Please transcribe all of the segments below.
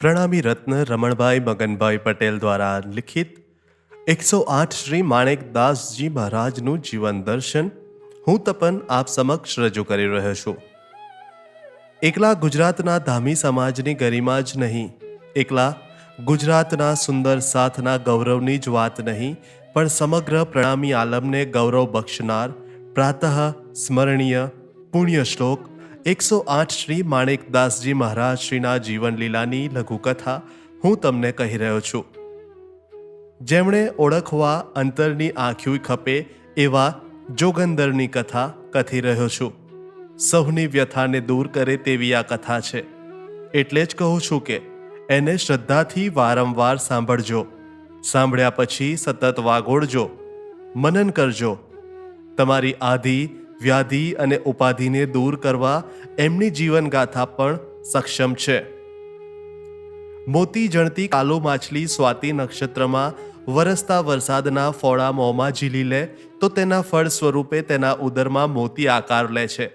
પ્રણામી રત્ન રમણભાઈ મગનભાઈ પટેલ દ્વારા લિખિત 108 શ્રી માણેકદાસજી મહારાજનું જીવન દર્શન હું તપન આપ સમક્ષ રજૂ કરી રહ્યો છું. એકલા ગુજરાતના ધામી સમાજની ગરિમા જ નહીં, એકલા ગુજરાતના સુંદર સાથના ગૌરવની જ વાત નહીં, પણ સમગ્ર પ્રણામી આલમને ગૌરવ બક્ષનાર પ્રાતઃ સ્મરણીય પુણ્ય શ્લોક 108 શ્રી માણેકદાસજી મહારાજ શ્રીના જીવનલીલાની લઘુકથા હું તમને કહી રહ્યો છું. જેમણે ઓળખવા અંતરની આંખ્યું ખપે એવા જોગંદરની કથા કથી રહ્યો છું. સૌની વ્યથાને દૂર કરે તેવી આ કથા છે. એટલે જ કહું છું કે એને શ્રદ્ધાથી વારંવાર સાંભળજો. સાંભળ્યા પછી સતત વાગોળજો, મનન કરજો. તમારી આધિ વ્યાધિ અને ઉપાધિને દૂર કરવા એમની જીવનગાથા પણ સક્ષમ છે. મોતી જણતી કાલો માછલી સ્વાતિ નક્ષત્રમાં વરસતા વરસાદના ફોડા મોંમાં ઝીલી લે તો તેના ફળ સ્વરૂપે તેના ઉદરમાં મોતી આકાર લે છે.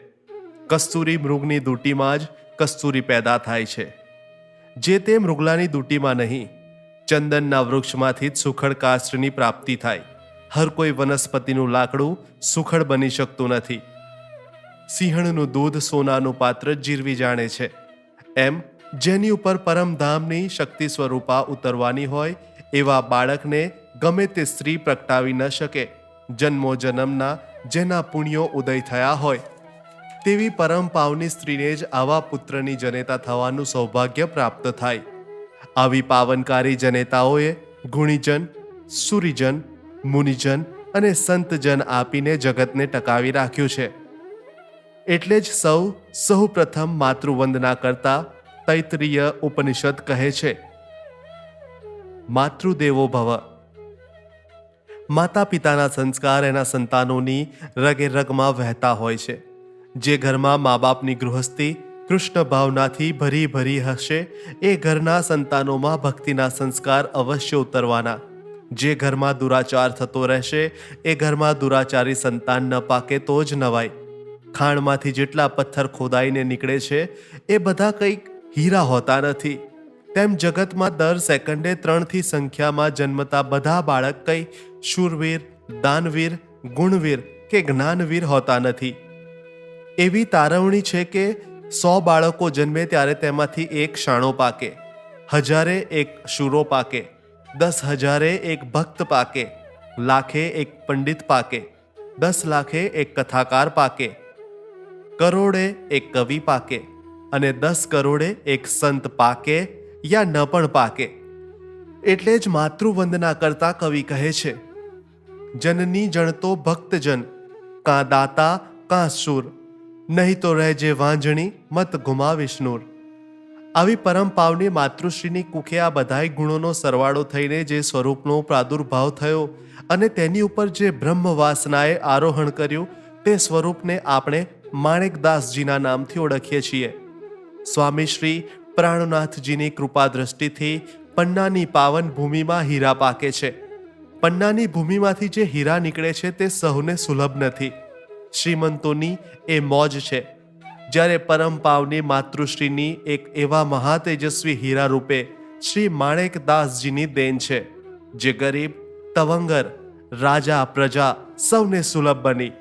કસ્તુરી મૃગની દૂટીમાં જ કસ્તુરી પેદા થાય છે. જે તે મૃગલાની દૂટીમાં નહીં, ચંદનના વૃક્ષમાંથી જ સુખડ કાષ્ઠની પ્રાપ્તિ થાય. હર કોઈ વનસ્પતિનું લાકડું સુખડ બની શકતું નથી. સિંહણનું દૂધ સોનાનું પાત્ર જીરવી જાણે છે. એમ જેની ઉપર પરમધામની શક્તિ સ્વરૂપા ઉતરવાની હોય એવા બાળકને ગમે તે સ્ત્રી પ્રગટાવી ન શકે. જન્મો જન્મના જેના પુણ્યો ઉદય થયા હોય તેવી પરમ પાવની સ્ત્રીને જ આવા પુત્રની જનેતા થવાનું સૌભાગ્ય પ્રાપ્ત થાય. આવી પાવનકારી જનેતાઓએ ગુણીજન, સુરીજન, મુનિજન અને સંતજન આપીને જગતને ટકાવી રાખ્યું છે. એટલે જ સૌ પ્રથમ માતૃવંદના કરતા તૈત્રીય ઉપનિષદ કહે છે, માતૃદેવો ભવ. માતા પિતાના સંસ્કાર એના સંતાનોની રગે રગમાં વહેતા હોય છે. જે ઘરમાં મા બાપની ગૃહસ્થી કૃષ્ણ ભાવનાથી ભરી ભરી હશે એ ઘરના સંતાનોમાં ભક્તિના સંસ્કાર અવશ્ય ઉતરવાના. જે ઘરમાં દુરાચાર થતો રહેશે એ ઘરમાં દુરાચારી સંતાન ન પાકે તો જ નવાય. ખાણમાંથી જેટલા પથ્થર ખોદાઈને નીકળે છે એ બધા કંઈક હીરા હોતા નથી. તેમ જગતમાં દર સેકન્ડે 3થી સંખ્યામાં જન્મતા બધા બાળક કંઈ શૂરવીર, દાનવીર, ગુણવીર કે જ્ઞાનવીર હોતા નથી. એવી તારવણી છે કે 100 બાળકો જન્મે ત્યારે તેમાંથી એક શાણો પાકે, 1000 એક શૂરો પાકે, 10,000 એક ભક્ત પાકે, લાખે એક પંડિત પાકે, 10 લાખે એક કથાકાર પાકે, કરોડે એક કવિ પાકે અને 10 કરોડે એક સંત પાકે યા ન પણ પાકે. એટલે જ માતૃવંદના કરતા કવિ કહે છે, જનની જણતો ભક્તજન, કાં દાતા કાં શૂર, નહીં તો રહેજે વાંજણી મત ગુમાવીશ નૂર. આવી પરમ પાવની માતૃશ્રીની કુખે આ બધાય ગુણોનો સરવાળો થઈને જે સ્વરૂપનો પ્રાદુર્ભાવ થયો અને તેની ઉપર જે બ્રહ્મ વાસનાએ આરોહણ કર્યું તે સ્વરૂપને આપણે માણેકદાસજીના નામથી ઓળખીએ છીએ. સ્વામી શ્રી પ્રાણનાથજીની કૃપા દ્રષ્ટિથી પન્નાની પાવન ભૂમિમાં હીરા પાકે છે. પન્નાની ભૂમિમાંથી જે હીરા નીકળે છે તે સહુને સુલભ નથી. શ્રીમંતોની એ મોજ છે. જ્યારે પરમ પાવની માતૃશ્રીની એક એવા મહાતેજસ્વી હીરા રૂપે શ્રી માણેકદાસજીની દેન છે, જે ગરીબ, તવંગર, રાજા, પ્રજા સૌને સુલભ બની.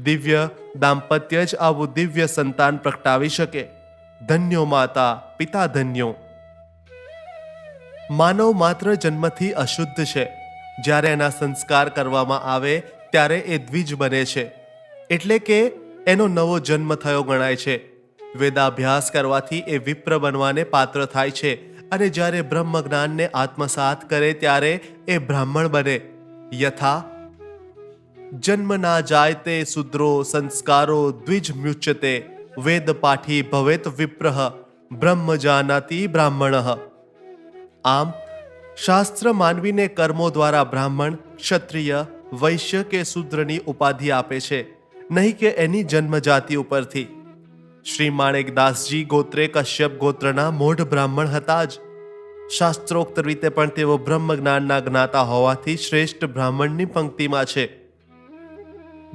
દિવ્ય દાંપત્ય જ આવું દિવ્ય સંતાન પ્રગટાવી શકે. ધન્યો માતા પિતા ધન્યો. માનવ માત્ર જન્મથી અશુદ્ધ છે. જ્યારે એના સંસ્કાર કરવામાં આવે ત્યારે એ દ્વિજ બને છે, એટલે કે એનો નવો જન્મ થયો ગણાય છે. વેદાભ્યાસ કરવાથી એ વિપ્ર બનવાને પાત્ર થાય છે અને જ્યારે બ્રહ્મ જ્ઞાનને આત્મસાત કરે ત્યારે એ બ્રાહ્મણ બને. યથા જન્મ ના જાયતે શુદ્રો સંસ્કારો દ્વિજ મ્યુચ્યતે, વેદ પાઠી ભવેત વિપ્રઃ બ્રહ્મ જાનાતિ બ્રાહ્મણઃ. આમ શાસ્ત્ર માનવીને કર્મો દ્વારા બ્રાહ્મણ, ક્ષત્રિય, વૈશ્ય કે શૂદ્રની ઉપાધિ આપે છે, નહીં કે એની જન્મજાતિ ઉપરથી. શ્રી માણેકદાસજી ગોત્રે કશ્યપ ગોત્રના મોઢ બ્રાહ્મણ હતા જ. શાસ્ત્રોક્ત રીતે પણ તેઓ બ્રહ્મ જ્ઞાનના જ્ઞાતા હોવાથી શ્રેષ્ઠ બ્રાહ્મણની પંક્તિમાં છે.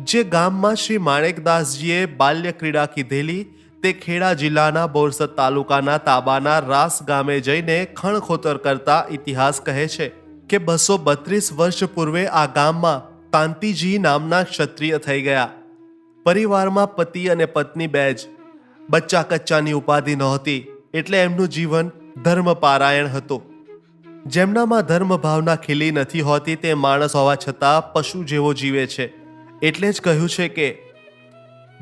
જે ગામમાં શ્રી માણેકદાસજીએ બાલ્ય ક્રીડા કીધેલી તે ખેડા જિલ્લાના બોરસદ તાલુકાના તાબાના રાસ ગામે જઈને ખણખોતર કરતા ઇતિહાસ કહે છે કે 232 વર્ષ પૂર્વે આ ગામમાં તાંતીજી નામના ક્ષત્રિય થઈ ગયા. પરિવારમાં પતિ અને પત્ની બે જ. બચ્ચા કચ્ચાની ઉપાધિ નહોતી, એટલે એમનું જીવન ધર્મપારાયણ હતું. જેમનામાં ધર્મ ભાવના ખીલી નથી હોતી તે માણસ હોવા છતાં પશુ જેવો જીવે છે. એટલે જ કહ્યું છે કે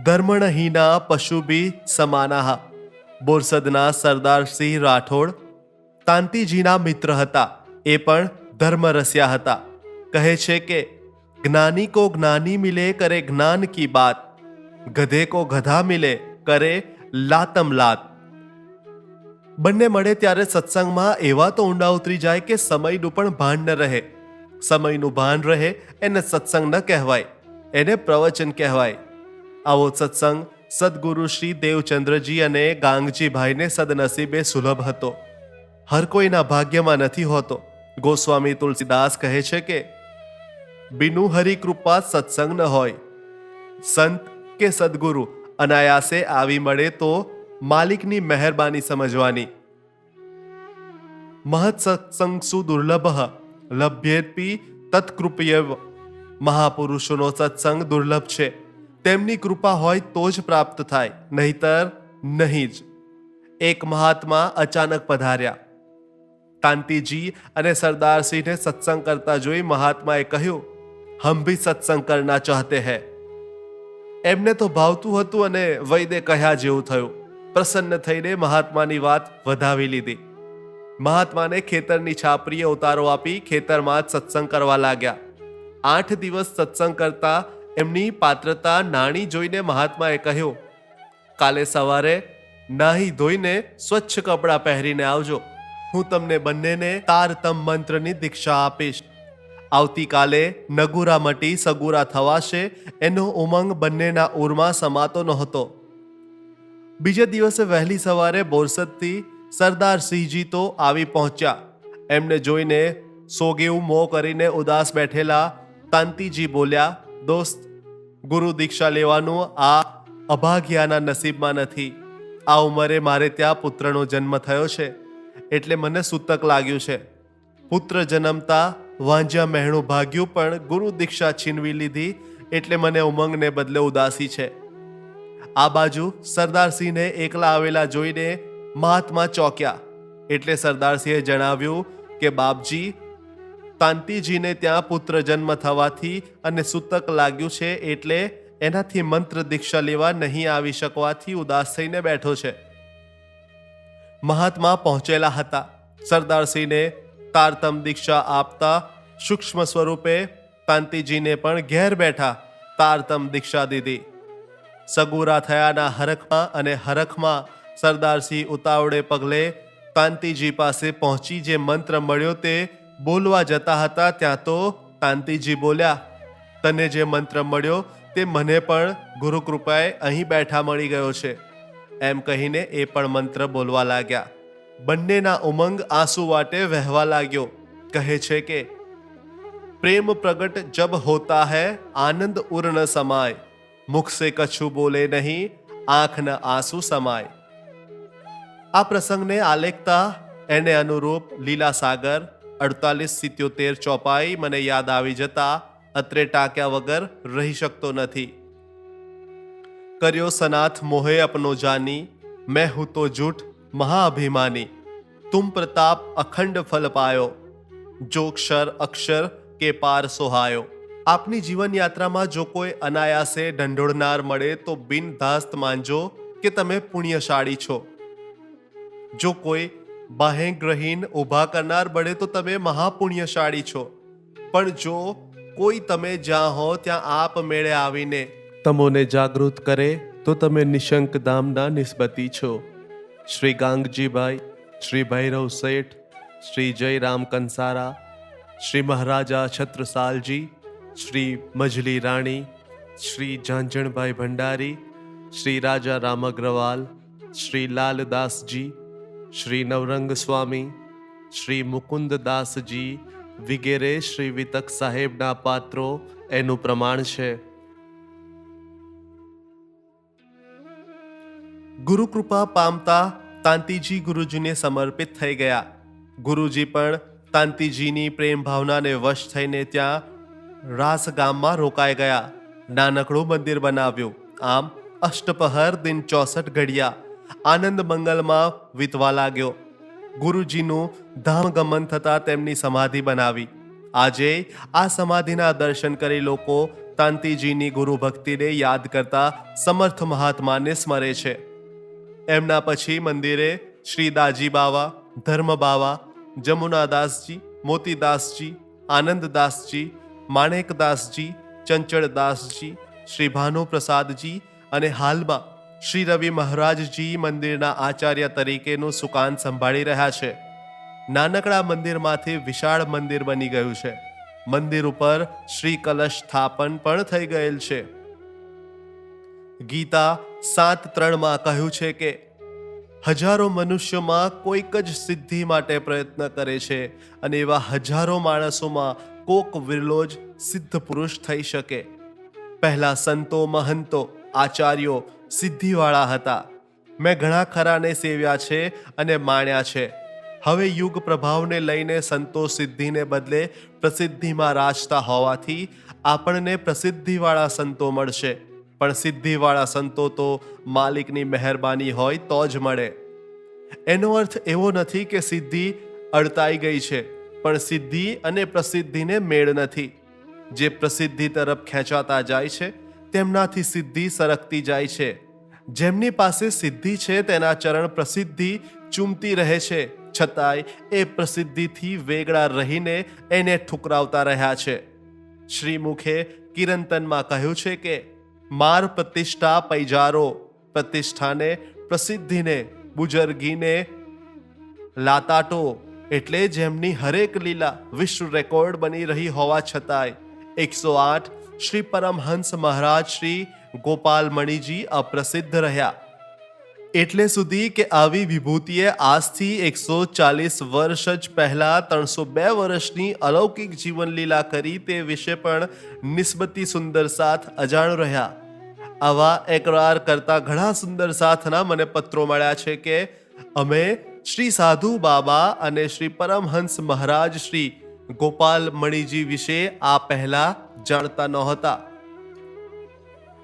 ધર્મણહીના પશુભી સમાનાહ. બોરસદના સરદારસિંહ રાઠોડ તાંતીજીના મિત્ર હતા. એ પણ ધર્મરસ્યા હતા. કહે છે કે જ્ઞાની કો જ્ઞાની મિલે કરે જ્ઞાન કી બાત, ગધે કો ગધા મિલે કરે લાતમ લાત. બંને મળે ત્યારે સત્સંગમાં એવા તો ઊંડા ઉતરી જાય કે સમયનું પણ ભાન ન રહે. સમયનું ભાન રહે એને સત્સંગ ન કહેવાય, એને પ્રવચન કહેવાય. આવો સત્સંગ સદગુરુ શ્રી દેવચંદ્રજી અને ગાંગજીભાઈને સદનસીબે સુલભ હતો. હર કોઈના ભાગ્યમાં નથી હોતો. ગોસ્વામી તુલસીદાસ કહે છે કે બિનુ હરિ કૃપા સત્સંગ ન હોય. સંત કે સદગુરુ અનાયાસે આવી મળે તો માલિકની મહેરબાની સમજવાની. મહત સત્સંગ સુદુર્લભ લભ્યેપી તત્કૃપયવ. મહાપુરુષોનો સત્સંગ દુર્લભ છે. તેમની કૃપા હોય તો જ પ્રાપ્ત થાય, નહીતર નહીં જ. એક મહાત્મા અચાનક પધાર્યા. તાંતીજી અને સરદારસિંહને સત્સંગ કરતા જોઈ મહાત્માએ કહ્યું, હમ ભી સત્સંગ કરના ચાહતે હૈ. એમને તો ભાવતું હતું અને વૈદે કહ્યા જેવું થયું. પ્રસન્ન થઈને મહાત્માની વાત વધાવી લીધી. મહાત્માને ખેતરની છાપરીએ ઉતારો આપી ખેતરમાં જ સત્સંગ કરવા લાગ્યા. 8 દિવસ સત્સંગ કરતા એમની પાત્રતા નાણી જોઈને મહાત્માએ કહ્યું, કાલે સવારે નાહી ધોઈને સ્વચ્છ કપડાં પહેરીને આવજો. હું તમને બંનેને તારતમ મંત્રની દીક્ષા આપીશ. આવતીકાલે નગુરા મટી સગુરા થવાશે એનો ઉમંગ બંનેના ઉરમાં સમાતો નહોતો. બીજે દિવસે વહેલી સવારે બોરસદથી સરદારસિંહજી તો આવી પહોંચ્યા. એમને જોઈને સોગેવું મોં કરીને ઉદાસ બેઠેલા તાંતીજી બોલ્યા, દોસ્ત, ગુરુ દીક્ષા લેવાનું આ અભાગ્યાના નસીબમાં નથી. આ ઉંમરે મારે ત્યાં પુત્રનો જન્મ થયો છે, એટલે મને સૂતક લાગ્યું છે. પુત્ર જન્મતા વાંજ્યા મહેણું ભાગ્યું, પણ ગુરુ દીક્ષા છીનવી લીધી એટલે મને ઉમંગને બદલે ઉદાસી છે. આ બાજુ સરદારસિંહને એકલા આવેલા જોઈને મહાત્મા ચોક્યા. એટલે સરદારસિંહે જણાવ્યું કે બાપજી, તાંતીજીને ત્યાં પુત્ર જન્મ થવાથી અને સૂતક લાગ્યું છે, એટલે એનાથી મંત્ર દીક્ષા લેવા નહીં આવી શકવાથી ઉદાસ થઈને બેઠો છે. મહાત્મા પહોંચેલા હતા. સરદારસિંહને તારતમ દીક્ષા આપતા સૂક્ષ્મ સ્વરૂપે તાંતીજીને પણ ઘેર બેઠા તારતમ દીક્ષા દીધી. સગુરા થયાના હરખમાં અને હરખમાં સરદારસિંહ ઉતાવળે પગલે તાંતીજી પાસે પહોંચી જે મંત્ર મળ્યો તે બોલવા જતા હતા, ત્યાં તો તાંતીજી બોલ્યા, તને જે મંત્ર મળ્યો તે મને પણ ગુરુ કૃપાએ અહીં બેઠા મળી ગયો છે. એમ કહીને એ પણ મંત્ર બોલવા લાગ્યા. બંનેના ઉમંગ આંસુ વાટે વહેવા લાગ્યો. કહે છે કે પ્રેમ પ્રગટ જબ હોતા હૈ આનંદ ઉર ન સમાય, મુખ સે કછું બોલે નહીં આંખ ન આંસુ સમાય. આ પ્રસંગને આલેખતા એને અનુરૂપ લીલા સાગર 48-77 ચોપાઈ મને યાદ આવી જતા અત્રે ટાંક્યા વગર રહી શકતો નથી. કર્યો સનાથ મોહે અપનો જાની, મેં હું તો જૂઠ મહાઅભિમાની. તુમ પ્રતાપ અખંડ ફલ પાયો, જો ક્ષર અક્ષર કે પાર સોહાયો. આપની જીવન યાત્રામાં જો કોઈ અનાયાસે ઢંઢોળનાર મળે તો બિનધાસ્ત માનજો કે તમે પુણ્યશાળી છો. જો કોઈ બાહેગ્રહીન ઊભા કરનાર મળે તો તમે મહાપુણ્યશાળી છો. પણ જો કોઈ તમે જ્યાં હો ત્યાં આપ મેળે આવીને તમોને જાગૃત કરે તો તમે નિશંક ધામના નિસ્બતી છો. શ્રી ગાંગજીભાઈ, શ્રી ભૈરવ શેઠ, શ્રી જયરામ કંસારા, શ્રી મહારાજા છત્રસાલજી, શ્રી મજલી રાણી, શ્રી ઝાંઝણભાઈ ભંડારી, શ્રી રાજા રામ અગ્રવાલ, શ્રી લાલદાસજી, શ્રી નવરંગ સ્વામી, શ્રી મુકુંદદાસજી વગેરે શ્રી વિતક સાહેબના પાત્રો એનું પ્રમાણ છે. ગુરુ કૃપા પામતા તાંતીજી ગુરુજીને સમર્પિત થઈ ગયા. ગુરુજી પણ તાંતીજીની પ્રેમ ભાવનાને વશ થઈને ત્યાં રાસ ગામમાં રોકાઈ ગયા. નાનકડું મંદિર બનાવ્યું. આમ અષ્ટપહર દિન 64 ઘડિયા આનંદ મંગલમાં વીતવા લાગ્યો. ગુરુજીનું ધામ ગમન થતાં તેમની સમાધિ બનાવી. આજે આ સમાધિના દર્શન કરી લોકો તાંતીજીની ગુરુ ભક્તિને યાદ કરતા સમર્થ મહાત્માને સ્મરે છે. એમના પછી મંદિરે શ્રી દાજી બાવા, ધર્મ બાવા, જમુનાદાસજી, મોતીદાસજી, આનંદદાસજી, માણેકદાસજી, ચંચળદાસજી, શ્રી ભાનુપ્રસાદજી અને હાલમાં શ્રી રવિ મહારાજજી મંદિરના આચાર્ય તરીકેનું સુકાન સંભાળી રહ્યા છે. નાનકડા મંદિરમાંથી વિશાળ મંદિર બની ગયું છે. મંદિર ઉપર શ્રી કલશ સ્થાપન પણ થઈ ગયેલ છે. ગીતા 7:3 કહ્યું છે કે હજારો મનુષ્યોમાં કોઈક જ સિદ્ધિ માટે પ્રયત્ન કરે છે અને એવા હજારો માણસોમાં કોક વિરલો જ સિદ્ધ પુરુષ થઈ શકે. પહેલા સંતો, મહંતો, આચાર્યો સિદ્ધિવાળા હતા. મેં ઘણા ખરાને સેવ્યા છે અને માણ્યા છે. હવે યુગ પ્રભાવને લઈને સંતો સિદ્ધિને બદલે પ્રસિદ્ધિમાં રાચતા હોવાથી આપણને પ્રસિદ્ધિવાળા સંતો મળશે. પણ સિદ્ધિવાળા સંતો તો માલિકની મહેરબાની હોય તો જ મળે. એનો અર્થ એવો નથી કે સિદ્ધિ અડતાઈ ગઈ છે, પણ સિદ્ધિ અને પ્રસિદ્ધિને મેળ નથી. જે પ્રસિદ્ધિ તરફ ખેંચાતા જાય છે તેમનાથી સિદ્ધિ સરકતી જાય છે. જેમની પાસે સિદ્ધિ છે તેના ચરણ પ્રસિદ્ધિ ચૂમતી રહે છે, છતાંય એ પ્રસિદ્ધિથી વેગળા રહીને એને ઠુકરાવતા રહ્યા છે. શ્રીમુખે કિરંતનમાં કહ્યું છે કે માર પ્રતિષ્ઠા પૈજારો, પ્રતિષ્ઠાને, પ્રસિદ્ધિને, બુજર્ગીને લાતાટો. એટલે જેમની હરેક લીલા વિશ્વ રેકોર્ડ બની રહી હોવા છતાંય 108 શ્રી પરમહંસ મહારાજ શ્રી ગોપાલમણીજી અપ્રસિદ્ધ રહ્યા. એટલે સુધી કે આવી વિભૂતિએ આજથી 140 વર્ષ જ પહેલા 302 વર્ષની અલૌકિક જીવનલીલા કરી તે વિશે પણ નિસ્બતી સુંદર સાથ અજાણ રહ્યા. આવા એકરાર કરતા ઘણા સુંદર સાથના મને પત્રો મળ્યા છે કે અમે શ્રી સાધુ બાબા અને શ્રી પરમહંસ મહારાજ શ્રી ગોપાલમણીજી વિશે આ પહેલા જાણતા નહોતા.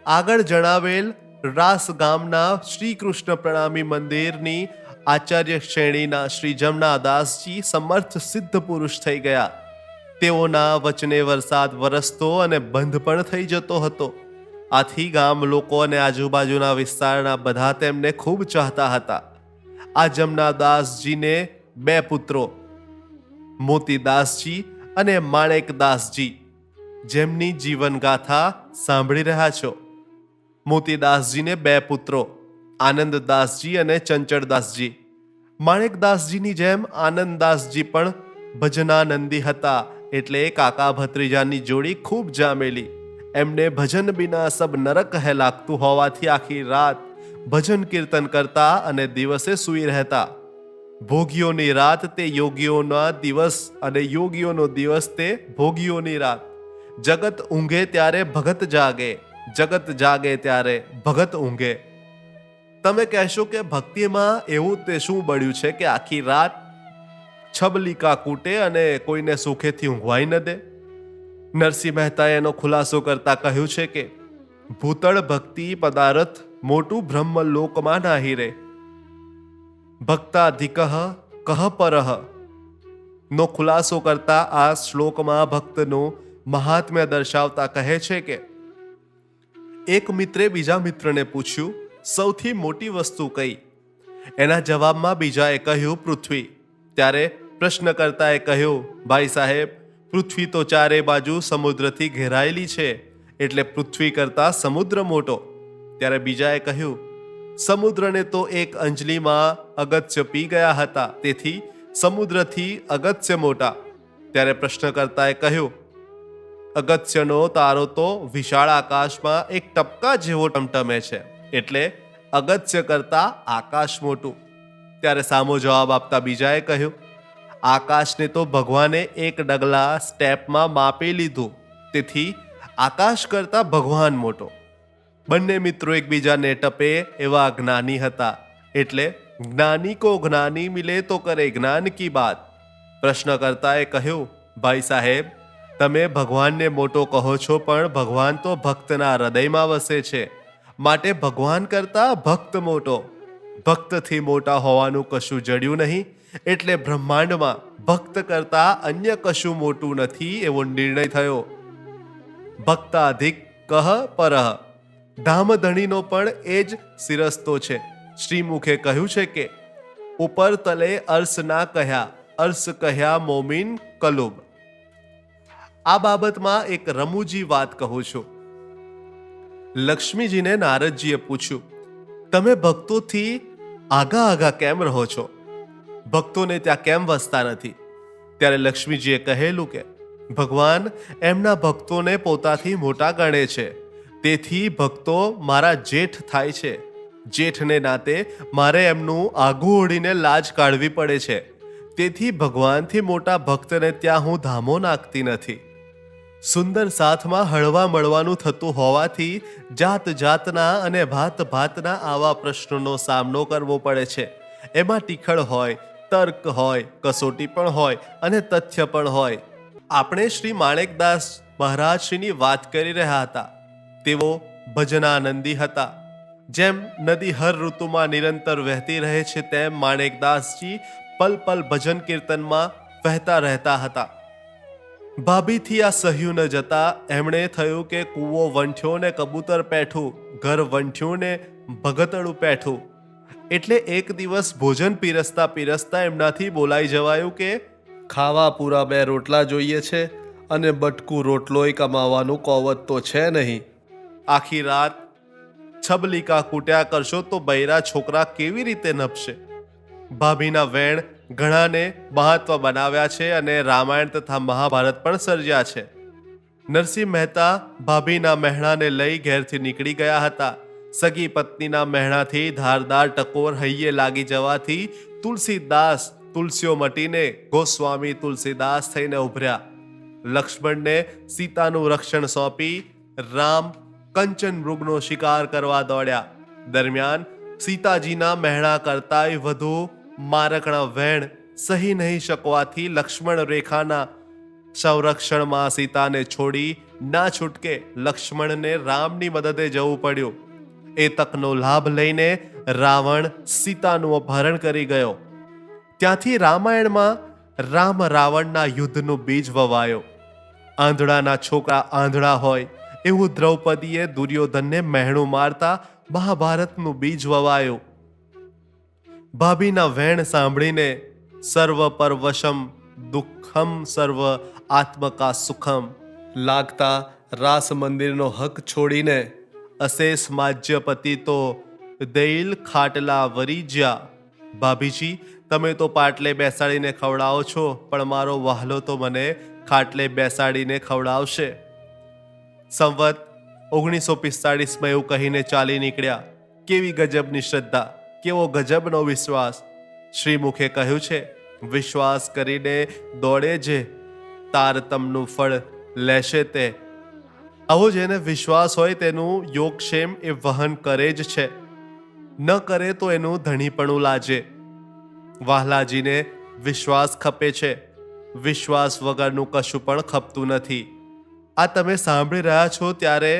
આગળ જણાવેલ રાસ ગામના શ્રી કૃષ્ણ પ્રણામી મંદિરની આચાર્ય શ્રેણીના શ્રી જમનાદાસજી સમર્થ સિદ્ધ પુરુષ થઈ ગયા. તેઓના વચને વરસાદ વરસતો અને બંધ પણ થઈ જતો હતો. આથી ગામ લોકો અને આજુબાજુના વિસ્તારના બધા તેમને ખૂબ ચાહતા હતા. આ જમનાદાસજીને 2 પુત્રો મોતીદાસજી અને માણેકદાસજી, જેમની જીવનગાથા સાંભળી રહ્યા છો. મોતીદાસજીને 2 પુત્રો આનંદદાસજી અને ચંચળદાસજી. માણેકદાસજીની જેમ આનંદદાસજી પણ ભજનાનંદી હતા. એટલે કાકા ભત્રીજાની જોડી ખૂબ જામેલી. એમને ભજન બિના સબ નરક હે લાગતું હોવાથી આખી રાત ભજન કીર્તન કરતા અને દિવસે સૂઈ રહેતા. ભોગીઓની રાત તે યોગીઓના દિવસ અને યોગીઓનો દિવસ તે ભોગીઓની રાત. જગત ઊંઘે ત્યારે ભગત જાગે, જગત જાગે ત્યારે ભગત ઊંઘે. તમે કહેશો કે ભક્તિમાં એવું તે શું બળ્યું છે કે આખી રાત છબલિકા કૂટે અને કોઈને સુખેથી ઊંઘવાય ન દે? નરસિંહ મહેતાએ એનો ખુલાસો કરતા કહ્યું છે કે ભૂતળ ભક્તિ પદાર્થ મોટું બ્રહ્મલોકમાં નાહી રે. ભક્તાધિકઃ કહ પરઃ નો ખુલાસો કરતા આ શ્લોકમાં ભક્તનું મહાત્મ્ય દર્શાવતા કહે છે કે એક મિત્રે બીજા મિત્રને પૂછ્યું, સૌથી મોટી વસ્તુ કઈ? એના જવાબમાં બીજાએ કહ્યું, પૃથ્વી. ત્યારે પ્રશ્નકર્તાએ કહ્યું, ભાઈ સાહેબ, પૃથ્વી તો ચારે બાજુ સમુદ્રથી ઘેરાયેલી છે, એટલે પૃથ્વી કરતા સમુદ્ર મોટો. ત્યારે બીજાએ કહ્યું, સમુદ્રને તો એક અંજલીમાં અગત્ય પી ગયા હતા, તેથી સમુદ્રથી અગત્ય મોટા. ત્યારે પ્રશ્નકર્તાએ કહ્યું, અગત્યનો તારો તો વિશાળ આકાશમાં એક ટપકા જેવો ટમટમે છે, એટલે અગત્ય કરતા આકાશ મોટું. ત્યારે સામો જવાબ આપતા બીજાએ કહ્યું, આકાશને તો ભગવાને એક ડગલા સ્ટેપમાં માપી લીધું, તેથી આકાશ કરતા ભગવાન મોટો. બંને મિત્રો એકબીજાને ટપે એવા જ્ઞાની હતા, એટલે જ્ઞાની કો જ્ઞાની મિલે તો કરે જ્ઞાન કી બાત. પ્રશ્નકર્તાએ કહ્યું, ભાઈ સાહેબ, તમે ભગવાનને મોટો કહો છો, પણ ભગવાન તો ભક્તના હૃદયમાં વસે છે, માટે ભગવાન કરતા ભક્ત મોટો. ભક્તથી મોટા હોવાનું કશું જડ્યું નહીં, એટલે બ્રહ્માંડમાં ભક્ત કરતા અન્ય કશું મોટું નથી એવો નિર્ણય થયો. ભક્તાધિક કહ પરહ. ધામધણીનો પણ એ જ શિરસ્તો છે. શ્રીમુખે કહ્યું છે કે ઉપર તલે અર્શ ના કહ્યા, અર્શ કહ્યા મોમીન કલુબ. આ બાબતમાં એક રમૂજી વાત કહું છું. લક્ષ્મીજીને નારદજીએ પૂછ્યું, તમે ભક્તોથી આગા આગા કેમ રહો છો? ભક્તોને ત્યાં કેમ વસતા નથી? ત્યારે લક્ષ્મીજીએ કહેલું કે ભગવાન એમના ભક્તોને પોતાથી મોટા ગણે છે, તેથી ભક્તો મારા જેઠ થાય છે. જેઠને નાતે મારે એમનું આગું ઓળીને લાજ કાઢવી પડે છે, તેથી ભગવાનથી મોટા ભક્તને ત્યાં હું ધામો નાખતી નથી. સુંદર સાથમાં હળવા મળવાનું થતું હોવાથી જાત જાતના અને ભાત ભાતના આવા પ્રશ્નોનો સામનો કરવો પડે છે. એમાં ટીખળ હોય, તર્ક હોય, કસોટી પણ હોય અને તથ્ય પણ હોય. આપણે શ્રી માણેકદાસ મહારાજશ્રીની વાત કરી રહ્યા હતા. તેઓ ભજનાનંદી હતા. જેમ નદી હર ઋતુમાં નિરંતર વહેતી રહે છે, તેમ માણેકદાસજી પલ પલ ભજન કીર્તનમાં વહેતા રહેતા હતા. ભાભીથી આ સહ્યું ન જતા એમણે થયું કે કૂવો વંઠ્યો ને કબૂતર પેઠું, ઘર વંઠ્યું ને ભગતડું પેઠું. એટલે એક દિવસ ભોજન પીરસતા પીરસતા એમનાથી બોલાઈ જવાયું કે ખાવા પૂરા 2 રોટલા જોઈએ છે અને બટકું રોટલોય કમાવાનું કોવત તો છે નહીં. આખી રાત છબલિકા કૂટ્યા કરશો તો બૈરા છોકરા કેવી રીતે નભશે? ભાભીના વેણ ઘણાને મહત્વ બનાવ્યા છે અને રામાયણ તથા મહાભારત પણ સર્જ્યા છે. નરસિંહ મહેતા ભાભીના મહેણાને લઈ ઘેરથી નીકળી ગયા હતા. સગી પત્નીના મહેણાથી ધારદાર ટકોર હૈયે લાગી જવાથી તુલસીદાસ તુલસીઓ મટીને ગોસ્વામી તુલસીદાસ થઈને ઉભર્યા. લક્ષ્મણને સીતાનું રક્ષણ સોંપી રામ કંચન મૃગનો શિકાર કરવા દોડ્યા. દરમિયાન સીતાજીના મહેણા કરતાંય વધુ મારકણા વેણ સહી નહીં શકવાથી લક્ષ્મણ રેખાના સંરક્ષણમાં સીતાને છોડી ના છૂટકે લક્ષ્મણને રામની મદદે જવું પડ્યું. એ તકનો લાભ લઈને રાવણ સીતાનું અપહરણ કરી ગયો. ત્યાંથી રામાયણમાં રામ રાવણના યુદ્ધનું બીજ વવાયો. આંધળાના છોકરા આંધળા હોય એવું દ્રૌપદીએ દુર્યોધનને મહેણું મારતા મહાભારતનું બીજ વવાયું. ભાભીના વેણ સાંભળીને સર્વ પરવશમ દુઃખમ સર્વ આત્મકા સુખમ લાગતા રાસ મંદિરનો હક છોડીને અશેષ માજ્યપતિ તો દૈલ ખાટલા વરીજ્યા. ભાભીજી, તમે તો પાટલે બેસાડીને ખવડાવો છો, પણ મારો વહાલો તો મને ખાટલે બેસાડીને ખવડાવશે. સંવત 1945માં એવું કહીને ચાલી નીકળ્યા. કેવી ગજબની શ્રદ્ધા, કેવો ગજબનો વિશ્વાસ! શ્રીમુખે કહ્યું છે, વિશ્વાસ કરીને દોડે જે તારતમનું ફળ લેશે તે. આવો જેને વિશ્વાસ હોય તેનું યોગક્ષેમ એ વહન કરે જ છે, ન કરે તો એનું ધણીપણું લાજે. વહાલાજીને વિશ્વાસ ખપે છે, વિશ્વાસ વગરનું કશું પણ ખપતું નથી. આ તમે સાંભળી રહ્યા છો ત્યારે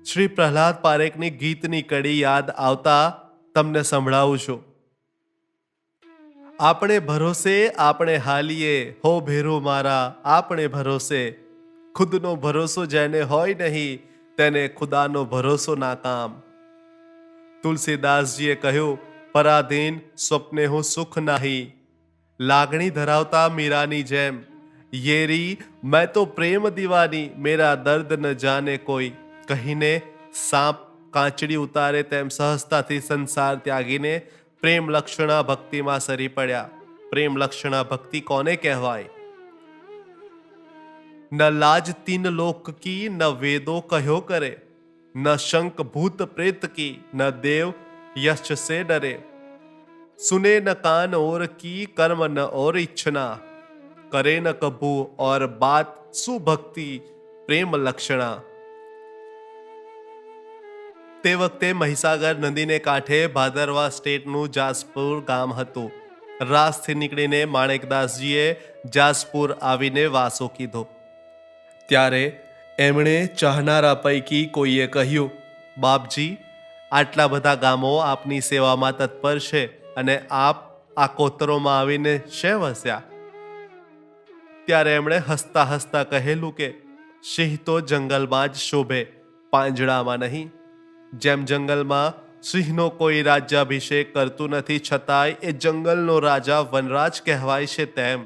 શ્રી પ્રહલાદ પારેખની ગીતની કડી યાદ આવતા તમને સંભળાવું છું. આપણે ભરોસે આપણે હાલીએ, હો ભેરો મારા આપણે ભરોસે. ખુદનો ભરોસો જેને હોય નહીં, તેને ખુદાનો ભરોસો નાકામ. તુલસીદાસજીએ કહ્યું, પરાધીન સ્વપ્ને હું સુખ નાહી. લાગણી ધરાવતા મીરાની જેમ યેરી મેં તો પ્રેમ દીવાની, મેરા દર્દ ન જાને કોઈ. કહીને સાપ કાંચડી ઉતારે તેમ સહજતાથી સંસાર ત્યાગીને પ્રેમ લક્ષણા ભક્તિમાં સરી પડ્યા. પ્રેમ લક્ષણા ભક્તિ કોને કહેવાય? ન લાજ તીન લોક કી ન વેદો કહ્યો કરે, ન શંક ભૂત પ્રેત કી ન દેવ યશ से डरे. सुने न कान और की कर्म न और इच्छना, करे न कभू और बात सुभक्ति प्रेम लक्षणा. તે વખતે મહીસાગર નદીને કાંઠે ભાદરવા સ્ટેટનું જાસપુર ગામ હતું. રાસથી નીકળીને માણેકદાસજીએ જાસપુર આવીને વાસો કીધો. ત્યારે એમણે ચાહનારા પૈકી કોઈએ કહ્યું, બાપજી, આટલા બધા ગામો આપની સેવામાં તત્પર છે અને આપ આ કોતરોમાં આવીને શેમ વસ્યા? ત્યારે એમણે હસતા હસતા કહેલું કે સિંહ તો જંગલમાં જ શોભે, પાંજરામાં નહીં. જેમ જંગલમાં સિંહનો કોઈ રાજ્યાભિષેક કરતું નથી, છતાંય એ જંગલનો રાજા વનરાજ કહેવાય છે, તેમ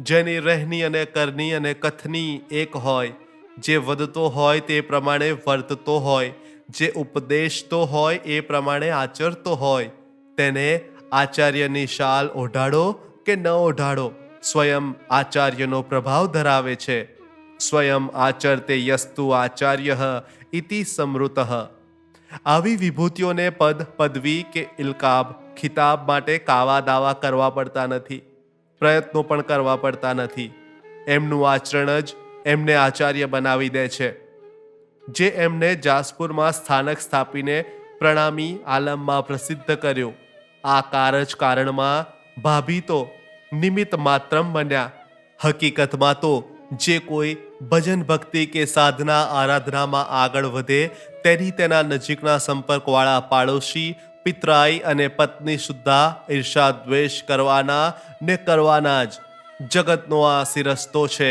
જેની રહેણી અને કરની અને કથની એક હોય, જે વધતો હોય તે પ્રમાણે વર્તતો હોય, જે ઉપદેશતો હોય એ પ્રમાણે આચરતો હોય, તેને આચાર્યની શાલ ઓઢાડો કે ન ઓઢાડો, સ્વયં આચાર્યનો પ્રભાવ ધરાવે છે. સ્વયં આચરતે યસ્તુ આચાર્ય ઇતિ સમૃતઃ. આવી વિભૂતિઓને પદ, પદવી કે ઇલકાબ, ખિતાબ માટે કાવા દાવા કરવા પડતા નથી, પ્રયત્નો પણ કરવા પડતા નથી. એમનું આચરણ જ એમને આચાર્ય બનાવી દે છે. જે એમને જાસપુરમાં સ્થાનક સ્થાપીને પ્રણામી આલમમાં પ્રસિદ્ધ કર્યો. આ કારજ કારણમાં ભાભી તો નિમિત્ત માત્રમ બન્યા. હકીકતમાં તો જે કોઈ ભજન ભક્તિ કે સાધના આરાધનામાં આગળ વધે તેની તેના નજીકના સંપર્કવાળા પાડોશી, પિતરાઈ અને પત્ની સુદ્ધા ઈર્ષા દ્વેષ કરવાના ને કરવાના જ. જગતનો આ શિરસ્તો છે.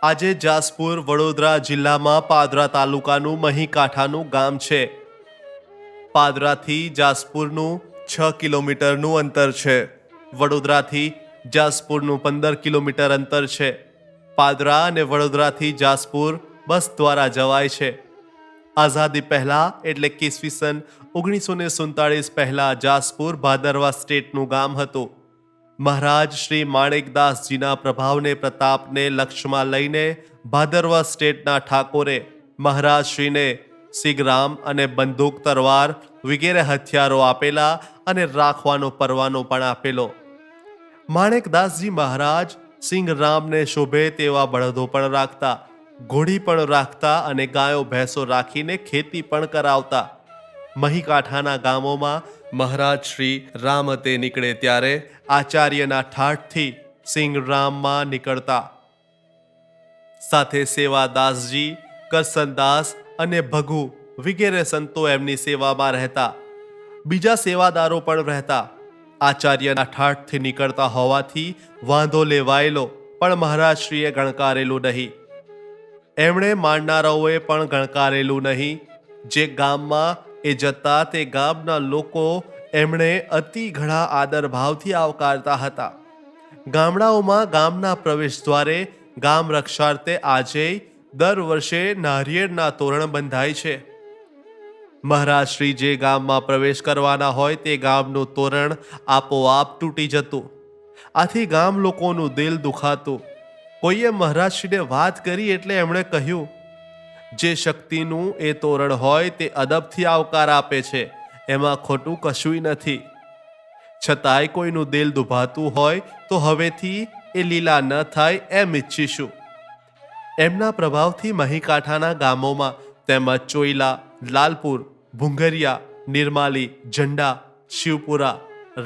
આજે જાસપુર વડોદરા જિલ્લામાં પાદરા તાલુકાનું મહીકાંઠાનું ગામ છે. પાદરાથી જાસપુરનું 6 કિલોમીટરનું અંતર છે. વડોદરાથી જાસપુરનું 15 કિલોમીટર અંતર છે. પાદરા અને વડોદરાથી જાસપુર બસ દ્વારા જવાય છે. આઝાદી પહેલા એટલે કે ઈસવીસન 1947 પહેલા જાસપુર ભાદરવા સ્ટેટનું ગામ હતું. મહારાજ શ્રી માણેકદાસજીના પ્રભાવને પ્રતાપને લક્ષ્યમાં લઈને ભાદરવા સ્ટેટના ઠાકોરે મહારાજશ્રીને સિગરામ અને બંદૂક, તરવાર વગેરે હથિયારો આપેલા અને રાખવાનો પરવાનો પણ આપેલો. માણેકદાસજી મહારાજ સિંગરામને શોભે તેવા બળદો પણ રાખતા, ઘોડી પણ રાખતા અને ગાયો ભેંસો રાખીને ખેતી પણ કરાવતા. મહીકાંઠાના ગામોમાં મહારાજ શ્રી રામતે નીકળે ત્યારે આચાર્યના ઠાઠથી સિંગરામમાં નીકળતા. સાથે સેવાદાસજી, કરસનદાસ અને ભગુ વગેરે સંતો એમની સેવામાં રહેતા. બીજા સેવાદારો પણ રહેતા. આચાર્યના ઠાઠથી નીકળતા હોવાથી વાંધો લેવાયેલો પણ મહારાજશ્રીએ ગણકારેલું નહીં. એમણે માનનારાઓએ પણ ગણકારેલું નહીં. જે ગામમાં એ જતા તે ગામના લોકો એમણે અતિ ઘણા આદર ભાવથી આવકારતા હતા. ગામડાઓમાં ગામના પ્રવેશ દ્વારે ગામ રક્ષાર્થે આજેય દર વર્ષે નારિયેળના તોરણ બંધાય છે. મહારાજ શ્રી જે ગામમાં પ્રવેશ કરવાના હોય તે ગામનું તોરણ આપોઆપ તૂટી જતું. આથી ગામ લોકોનું દિલ દુખાતું. કોઈએ મહારાજશ્રીને વાત કરી એટલે એમણે કહ્યું, જે શક્તિનું એ તોરણ હોય તે અદબથી આવકાર આપે છે, એમાં ખોટું કશુંય નથી. છતાંય કોઈનું દિલ દુભાતું હોય તો હવેથી એ લીલા ન થાય એમ ઈચ્છીશું. એમના પ્રભાવથી મહીકાંઠાના ગામોમાં તેમજ ચોઈલા, લાલપુર, ભુંગરિયા, નિર્માલી, ઝંડા, શિવપુરા,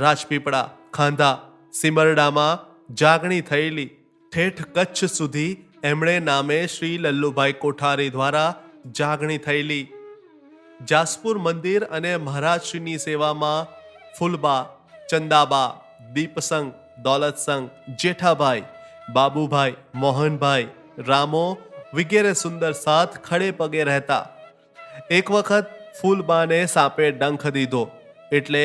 રાજપીપળા, ખાંધા, સિમરડામાં જાગણી થયેલી. ઠેઠ કચ્છ સુધી એમણે નામે શ્રી લલ્લુભાઈ કોઠારી દ્વારા જાગણી થયેલી. જાસપુર મંદિર અને મહારાજશ્રીની સેવામાં ફૂલબા, ચંદાબા, દીપસંગ, દોલતસંગ, જેઠાભાઈ, બાબુભાઈ, મોહનભાઈ, રામો વગેરે સુંદર સાથ ખડે પગે રહેતા. એક વખત ફૂલબાને સાપે ડંખ દીધો એટલે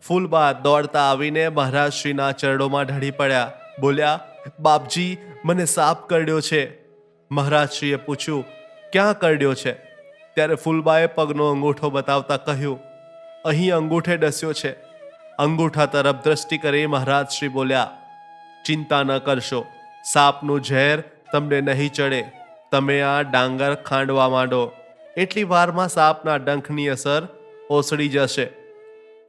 ફૂલબા દોડતા આવીને મહારાજશ્રીના ચરણોમાં ઢળી પડ્યા. બોલ્યા, બાપજી, મને સાપ કરડ્યો છે. મહારાજશ્રીએ પૂછ્યું, ક્યાં કરડ્યો છે? ત્યારે ફૂલબાએ પગનો અંગૂઠો બતાવતા કહ્યું, અહીં અંગૂઠે ડસ્યો છે. અંગૂઠા તરફ દ્રષ્ટિ કરી મહારાજશ્રી બોલ્યા, ચિંતા ન કરશો, સાપનું ઝેર તમને નહીં ચડે. તમે આ ડાંગર ખાંડવા માંડો, એટલી વારમાં સાપના ડંખની અસર ઓસડી જશે.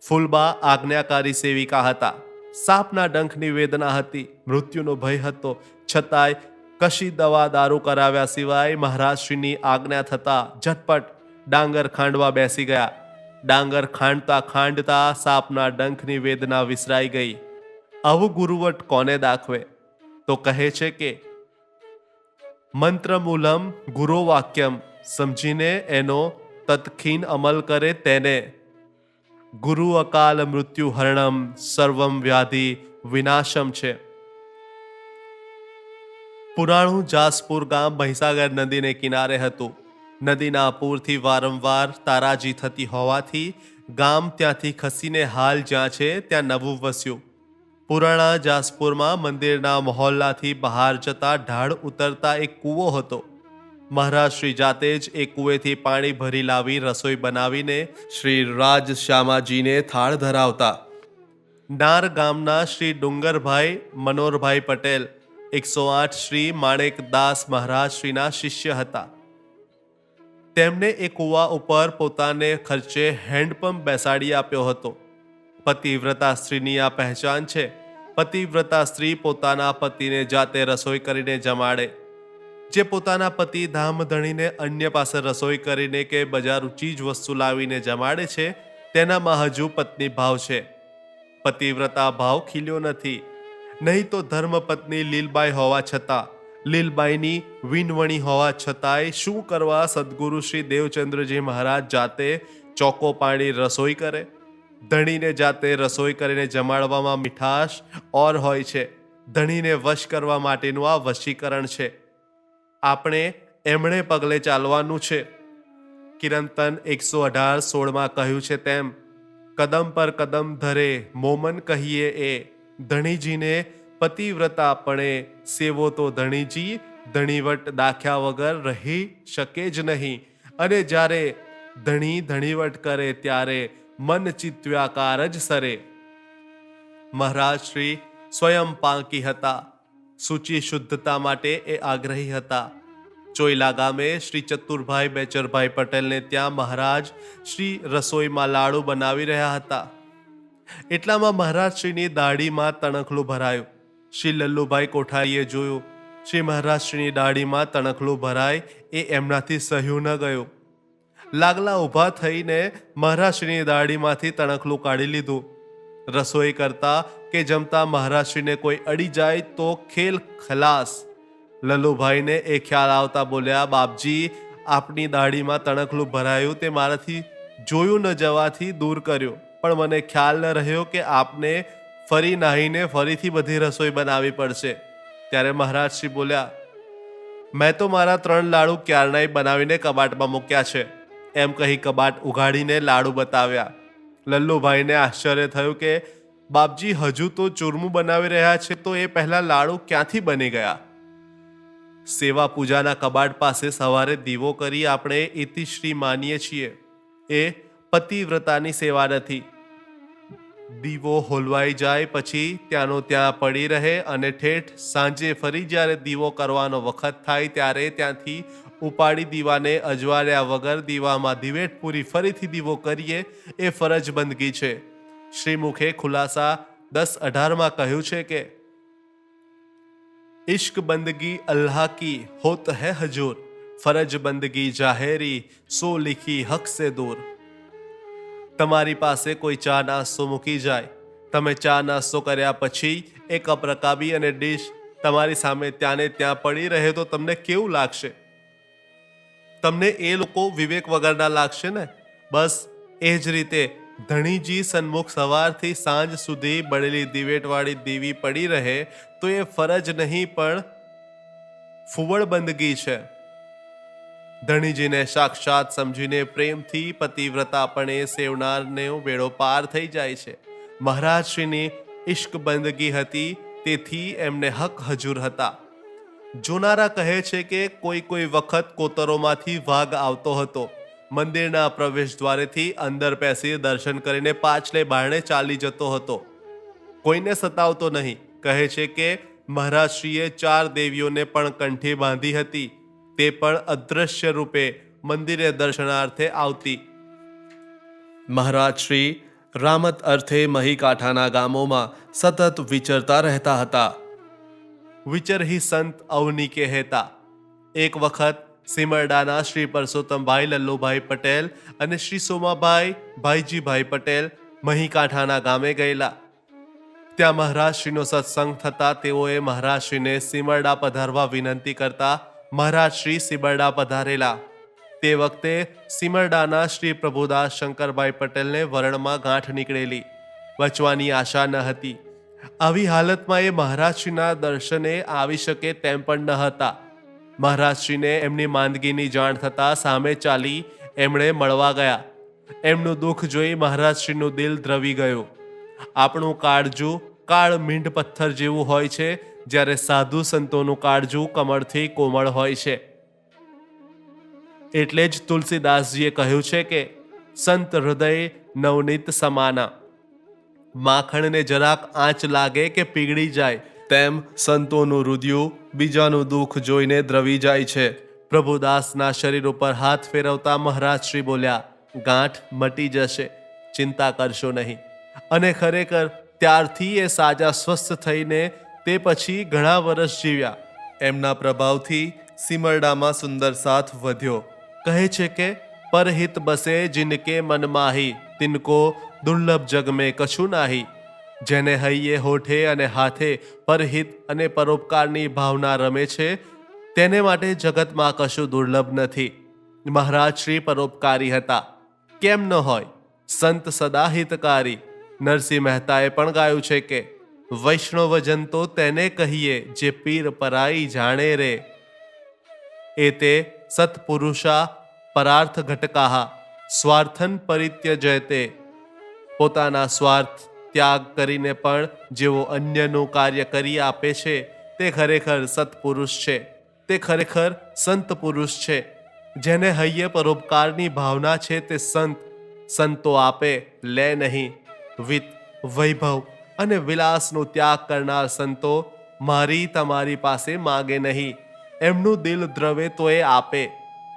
ફૂલબા આજ્ઞાકારી સેવિકા હતા. સાપના ડંખની વેદના હતી, મૃત્યુનો ભય હતો, છતાંય કશી દવા દારૂ કરાવ્યા સિવાય મહારાજશ્રીની આજ્ઞા થતા ઝટપટ ડાંગર ખાંડવા બેસી ગયા. ડાંગર ખાંડતા ખાંડતા સાપના ડંખની વેદના વિસરાઈ ગઈ. આવું ગુરુવટ કોને દાખવે? તો કહે છે કે મંત્રમૂલમ ગુરો વાક્યમ, સમજીને એનો તત્ખીન અમલ કરે તેને. ગુરુ અકાલ મૃત્યુ હરણમ સર્વમ વ્યાધિ વિનાશમ છે. પુરાણું જાસપુર ગામ મહીસાગર નદીને કિનારે હતું. નદીના પૂરથી વારંવાર તારાજી થતી હોવાથી ગામ ત્યાંથી ખસીને હાલ જ્યાં છે ત્યાં નવું વસ્યું. પુરાણા જાસપુરમાં મંદિરના મહોલ્લાથી બહાર જતા ઢાળ ઉતરતા એક કૂવો હતો. મહારાજ શ્રી જાતે જ એ કૂવેથી પાણી ભરી લાવી રસોઈ બનાવીને શ્રી રાજ શ્યામાજીને થાળ ધરાવતા. નાર ગામના શ્રી ડુંગરભાઈ મનોહરભાઈ પટેલ 108 શ્રી માણેકદાસ મહારાજ શ્રીના શિષ્ય હતા. તેમને એ કૂવા ઉપર પોતાને ખર્ચે હેન્ડપંપ બેસાડી આપ્યો હતો. પતિવ્રતા સ્ત્રીની આ પહેચાન છે. પતિવ્રતા સ્ત્રી પોતાના પતિને જાતે રસોઈ કરીને જમાડે. જે પોતાના પતિ ધામધણીને અન્ય પાસે રસોઈ કરીને કે બજારું ચીજ વસ્તુ લાવીને જમાડે છે તેનામાં હજુ પત્ની ભાવ છે. પતિવ્રતા ભાવ ખીલ્યો નથી. નહીં તો ધર્મપત્ની લીલબાઈ હોવા છતાં, લીલબાઈની વિનવણી હોવા છતાંય શું કરવા સદગુરુ શ્રી દેવચંદ્રજી મહારાજ જાતે ચોકો પાણી રસોઈ કરે? ધણીને જાતે રસોઈ કરીને જમાડવામાં મીઠાશ ઓર હોય છે. ધણીને વશ કરવા માટેનું આ વશીકરણ છે. આપણે એમણે પગલે ચાલવાનું છે. કિરંતન 118:16 કહ્યું છે તેમ, કદમ પર કદમ ધરે મોમન કહીએ એ, ધણીજીને પતિવ્રતા પણે સેવો તો ધણીજી ધણીવટ દાખ્યા વગર રહી શકે જ નહીં. અને જ્યારે ધણી ધણીવટ કરે ત્યારે મન ચિત્વ્યાકાર જ સરે. મહારાજ શ્રી સ્વયં પાંકી હતા. સૂચિ શુદ્ધતા માટે એ આગ્રહી હતા. ચોઈલા ગામે શ્રી ચતુરભાઈ બેચરભાઈ પટેલને ત્યાં મહારાજ શ્રી રસોઈમાં લાડુ બનાવી રહ્યા હતા. એટલામાં મહારાજ શ્રીની દાઢીમાં તણખલું ભરાયું. શ્રી લલ્લુભાઈ કોઠારીએ જોયું. શ્રી મહારાજ શ્રીની દાઢીમાં તણખલું ભરાય એ એમનાથી સહ્યું ન ગયું. લાગલા ઊભા થઈને મહારાજશ્રીની દાઢીમાંથી તણખલું કાઢી લીધું. રસોઈ કરતા કે જમતા મહારાજશ્રીને કોઈ અડી જાય તો ખેલ ખલાસ. લલ્લુભાઈને એ ખ્યાલ આવતા બોલ્યા, બાપજી, આપની દાઢીમાં તણખલું ભરાયું તે મારાથી જોયું ન જવાથી દૂર કર્યું, પણ મને ખ્યાલ ન રહ્યો કે આપને ફરી નાહીને ફરીથી બધી રસોઈ બનાવવી પડશે. ત્યારે મહારાજશ્રી બોલ્યા, મેં તો મારા 3 લાડુ ક્યારનાય બનાવીને કબાટમાં મૂક્યા છે. એમ કહી કબાટ ઉઘાડીને લાડુ બતાવ્યા. લલ્લુભાઈને આશ્ચર્ય થયું કે બાપજી હજુ તો ચૂરમું બનાવી રહ્યા છે તો એ પહેલા લાડુ ક્યાંથી બની ગયા? સેવા પૂજાના કબાટ પાસે સવારે દીવો કરી આપણે ઇતિશ્રી માનીએ છીએ. એ પતિવ્રતાની સેવા નથી. દીવો હોલવાઈ જાય પછી ત્યાંનો ત્યાં પડી રહે અને ઠેઠ સાંજે ફરી જ્યારે દીવો કરવાનો વખત થાય ત્યારે ત્યાંથી ઉપાડી દીવાને અજવાળ્યા વગર દીવામાં દિવેટ પૂરી ફરીથી દીવો કરીએ એ ફરજ બંદગી છે. શ્રીમુખે ખુલાસા 10:18 કહ્યું છે કે इश्क बंदगी अल्लाह की होत है हजूर, फरज बंदगी जाहेरी सो लिखी हक से दूर. તમારી પાસે કોઈ ચા નાસ્તો મૂકી જાય, તમે ચા નાસ્તો કર્યા પછી એ કપ રકાબી અને ડીશ તમારી સામે ત્યાંને ત્યાં પડી રહે તો તમને કેવું લાગશે? તમને એ લોકો વિવેક વગરના લાગશે ને? બસ એ જ રીતે ધણીજી સન્મુખ સવારથી સાંજ સુધી બળેલી દિવેટવાળી દીવી પડી રહે તો એ ફરજ નહીં પણ ફુવડ બંદગી છે. ધણીજીને સાક્ષાત સમજીને પ્રેમથી પતિવ્રતાપણે સેવનારને બેડો પાર થઈ જાય છે. મહારાજશ્રીની ઇશ્ક બંદગી હતી તેથી એમને હક હજુર હતા. જોનારા કહે છે કે કોઈ કોઈ વખત કોતરોમાંથી વાઘ આવતો હતો. મંદિરના પ્રવેશ દ્વારેથી અંદર બેસી દર્શન કરીને પાછલે બારણે ચાલી જતો હતો. કોઈને સતાવતો નહીં. કહે છે કે મહારાજશ્રીએ 4 દેવીઓને પણ કંઠી બાંધી હતી. તે પણ અદ્રશ્ય રૂપે મંદિરે દર્શનાર્થે આવતી. મહારાજશ્રી રામત અર્થે મહીકાંઠાના ગામોમાં સતત વિચરતા રહેતા હતા. વિચરહી સંત અવની કહેતા. એક વખત સિમરડાના શ્રી પરસોત્તમભાઈ લલ્લુભાઈ પટેલ અને શ્રી સોમાભાઈ ભાઈજીભાઈ પટેલ મહીકાંઠાના ગામે ગયેલા. ત્યાં મહારાજશ્રીનો સત્સંગ થતા તેઓએ મહારાજશ્રીને સિમરડા પધારવા વિનંતી કરતા મહારાજશ્રી સિમરડા પધારેલા. તે વખતે સિમરડાના શ્રી પ્રભુદાસ શંકરભાઈ પટેલને વરણમાં ગાંઠ નીકળેલી. બચવાની આશા ન હતી. આવી હાલતમાં એ મહારાજશ્રીના દર્શને આવી શકે તેમ પણ ન હતા. મહારાજશ્રીને એમની માંદગીની જાણ થતાં સામે ચાલી એમણે મળવા ગયા. એમનું દુઃખ જોઈ મહારાજશ્રીનું દિલ દ્રવી ગયું. આપણું કાળજું કાળ મીંઢ પથ્થર જેવું હોય છે, જ્યારે સાધુ સંતોનું કાળજું કમળથી કોમળ હોય છે. એટલે જ તુલસીદાસજીએ કહ્યું છે કે સંત હૃદય નવનીત સમાના. માખણને જરાક આંચ લાગે કે પીગળી જાય તેમ સંતોનું હૃદય બીજાનું દુઃખ જોઈને દ્રવી જાય છે. પ્રભુદાસના શરીર ઉપર હાથ ફેરવતા મહારાજશ્રી બોલ્યા, ગાંઠ મટી જશે, ચિંતા કરશો નહીં. અને ખરેખર ત્યારથી એ સાજા સ્વસ્થ થઈને તે પછી ઘણા વર્ષ જીવ્યા. એમના પ્રભાવથી સિમરડામાં સુંદર સાથ વધ્યો. કહે છે કે પરહિત બસે જિનકે મન માહી, તિનકો દુર્લભ જગ મેં કછું નાહી. જેને હૈયે હોઠે અને હાથે પરહિત અને પરોપકારની ભાવના રમે છે તેને માટે જગતમાં કશું દુર્લભ નથી. મહારાજ શ્રી પરોપકારી હતા, કેમ ન હોય? સંત સદા હિતકારી. નરસિંહ મહેતાએ પણ ગાયું છે કે વૈષ્ણવજન તો તેને કહીએ જે પીર પરાઈ જાણે રે. એ તે સત્પુરુષા પરાર્થ ઘટકાહા સ્વાર્થન પરિત્યજયતે. પોતાના સ્વાર્થ ત્યાગ કરીને પણ જેઓ અન્યનું કાર્ય કરી આપે છે તે ખરેખર સત્પુરુષ છે, તે ખરેખર સંત પુરુષ છે. જેને હૈયે પરોપકારની ભાવના છે તે સંતો આપે, લે નહીં. વિત્ત, વૈભવ અને વિલાસનો ત્યાગ કરનાર સંતો મારી તમારી પાસે માગે નહીં. એમનું દિલ દ્રવે તો એ આપે.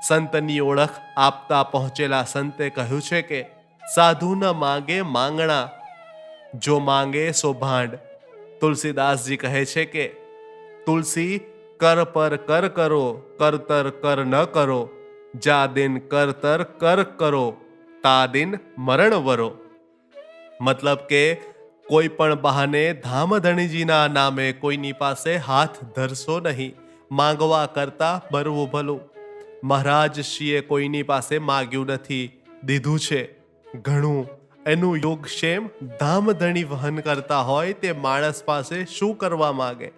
સંતની ઓળખ આપતા પહોંચેલા સંતે કહ્યું છે કે સાધુ ન માગે માંગણા, જો માંગે સો ભાંડ. તુલસીદાસજી કહે છે કે તુલસી કર પર કર કરો, કરતર કર ન કરો. જા દિન કરતર કર કરો, તા દિન મરણ વરો. મતલબ કે કોઈ પણ બહાને ધામધણીજીના નામે કોઈની પાસે હાથ ધરશો નહીં. માંગવા કરતા મરવું ભલું. મહારાજશ્રીએ કોઈની પાસે માગ્યું નથી, દીધું છે ઘણું. એનું યોગક્ષેમ ધામધણી વહન કરતા હોય તે માણસ પાસે શું કરવા માગે?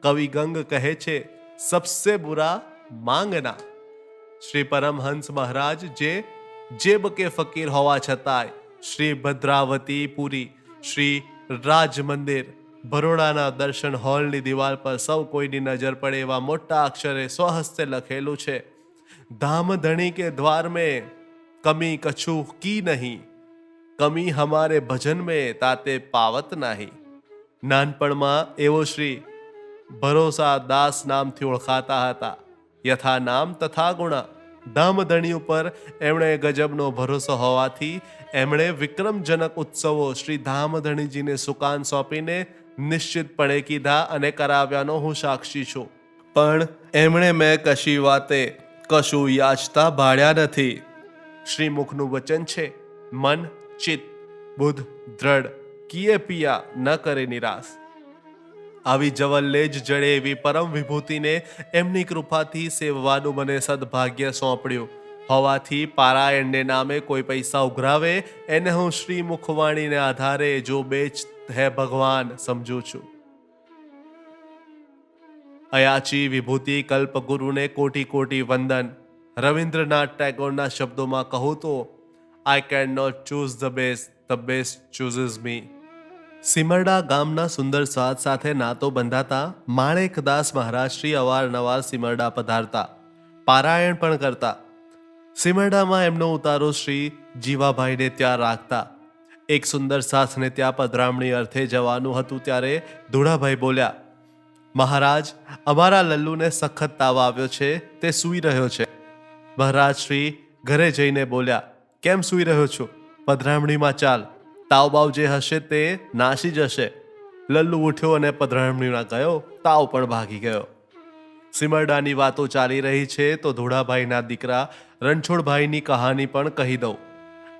કવિ ગંગ કહે છે સબસે બુરા માંગના. શ્રી પરમહંસ મહારાજ જે જેબ કે ફકીર હોવા છતાંય શ્રી ભદ્રાવતી પુરી, શ્રી રાજ મંદિર, બરોડાના દર્શન હોલની દિવાલ પર સૌ કોઈની નજર પડે એવા મોટા અક્ષરે સ્વહસ્તે લખેલું છે, ધામધણી કે દ્વાર મેં કમી કછું કી નહીં, કમી હમારે ભજન મેં તાતે પાવત નહીં. નાનપણમાં એવો શ્રી ભરોસા દાસ નામથી ઓળખાતા હતા. યથા નામ તથા ગુણા. ધામધણી ઉપર એમણે ગજબનો ભરોસો હોવાથી એમણે વિક્રમજનક ઉત્સવો શ્રી ધામધણીજીને સુકાન સોંપીને નિશ્ચિતપણે કીધા અને કરાવ્યાનો હું સાક્ષી છું. પણ એમણે મેં કશી વાતે કશું યાચતા ભાળ્યા નથી. શ્રીમુખનું વચન છે, મન ચિત્ત બુદ્ધ દ્રઢ કિએ પિયા ન કરે નિરાશ. આવી જવલ્લે જ જડે એવી પરમ વિભૂતિને એમની કૃપાથી સેવવાનું મને સદભાગ્ય સોંપડ્યું હોવાથી પારાયણને નામે કોઈ પૈસા ઉઘરાવે એને હું શ્રી મુખવાણીને આધારે જો બેચ હે ભગવાન સમજું છું. અયાચી વિભૂતિ કલ્પગુરુને કોટી કોટી વંદન. રવિન્દ્રનાથ ટેગોરના શબ્દોમાં કહું તો I can not choose the best chooses me. Simarda ગામના સુંદર સ્વાદ સાથે નાતો બંધાતા માણેકદાસ મહારાજશ્રી અવારનવાર સિમરડા પધારતા, પારાયણ પણ કરતા. સિમરડામાં એમનો ઉતારો શ્રી જીવાભાઈને ત્યાં રાખતા. એક સુંદર સાથને ત્યાં પધરામણી અર્થે જવાનું હતું ત્યારે ધુડાભાઈ બોલ્યા, મહારાજ અમારા લલ્લુને સખત તાવ આવ્યો છે, તે સૂઈ રહ્યો છે. મહારાજ શ્રી ઘરે જઈને બોલ્યા, કેમ સૂઈ રહ્યો છું? પધરામણીમાં ચાલ, તાવ બાવ જે હશે તે નાસી જશે. લલ્લુ ઉઠ્યો અને પધરામણીમાં ગયો. તાવ પણ ભાગી ગયો. સિમરડાની વાતો ચાલી રહી છે તો ધોળાભાઈના દીકરા રણછોડભાઈની કહાની પણ કહી દઉં.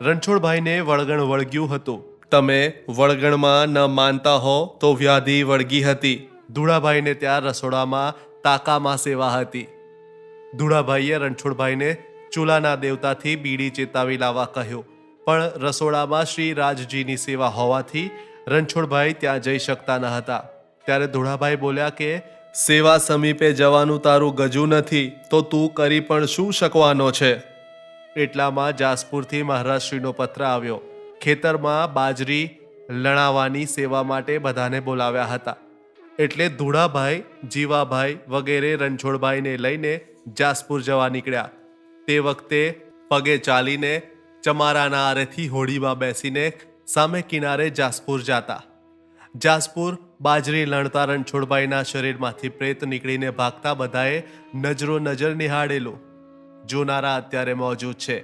રણછોડભાઈને વળગણ વળગ્યું હતું. તમે વળગણમાં ન માનતા હો તો વ્યાધિ વળગી હતી. ધોળાભાઈને ત્યાં રસોડામાં તાકામાં સેવા હતી. ધોળાભાઈએ રણછોડભાઈને ચૂલાના દેવતાથી બીડી ચેતાવી લાવવા કહ્યું, પણ રસોડામાં શ્રી રાજજીની સેવા હોવાથી રણછોડભાઈ ત્યાં જઈ શકતા ન હતા. ત્યારે ધોળાભાઈ બોલ્યા કે સેવા સમીપે જવાનું તારું ગજું નથી તો તું કરી પણ શું શકવાનો છે. એટલામાં જાસપુરથી મહારાજશ્રીનો પત્ર આવ્યો. ખેતરમાં બાજરી લણાવવાની સેવા માટે બધાને બોલાવ્યા હતા. એટલે ધોળાભાઈ, જીવાભાઈ વગેરે રણછોડભાઈને લઈને જાસપુર જવા નીકળ્યા. તે વખતે પગે ચાલીને ચમારાના આરેથી હોડીમાં બેસીને સામે કિનારે જાસપુર જાતા. જાસપુર બાજરી લણતા રણછોડભાઈના શરીરમાંથી પ્રેત નીકળીને ભાગતા બધાએ નજરો નજર નિહાળેલું. જોનારા અત્યારે મોજૂદ છે.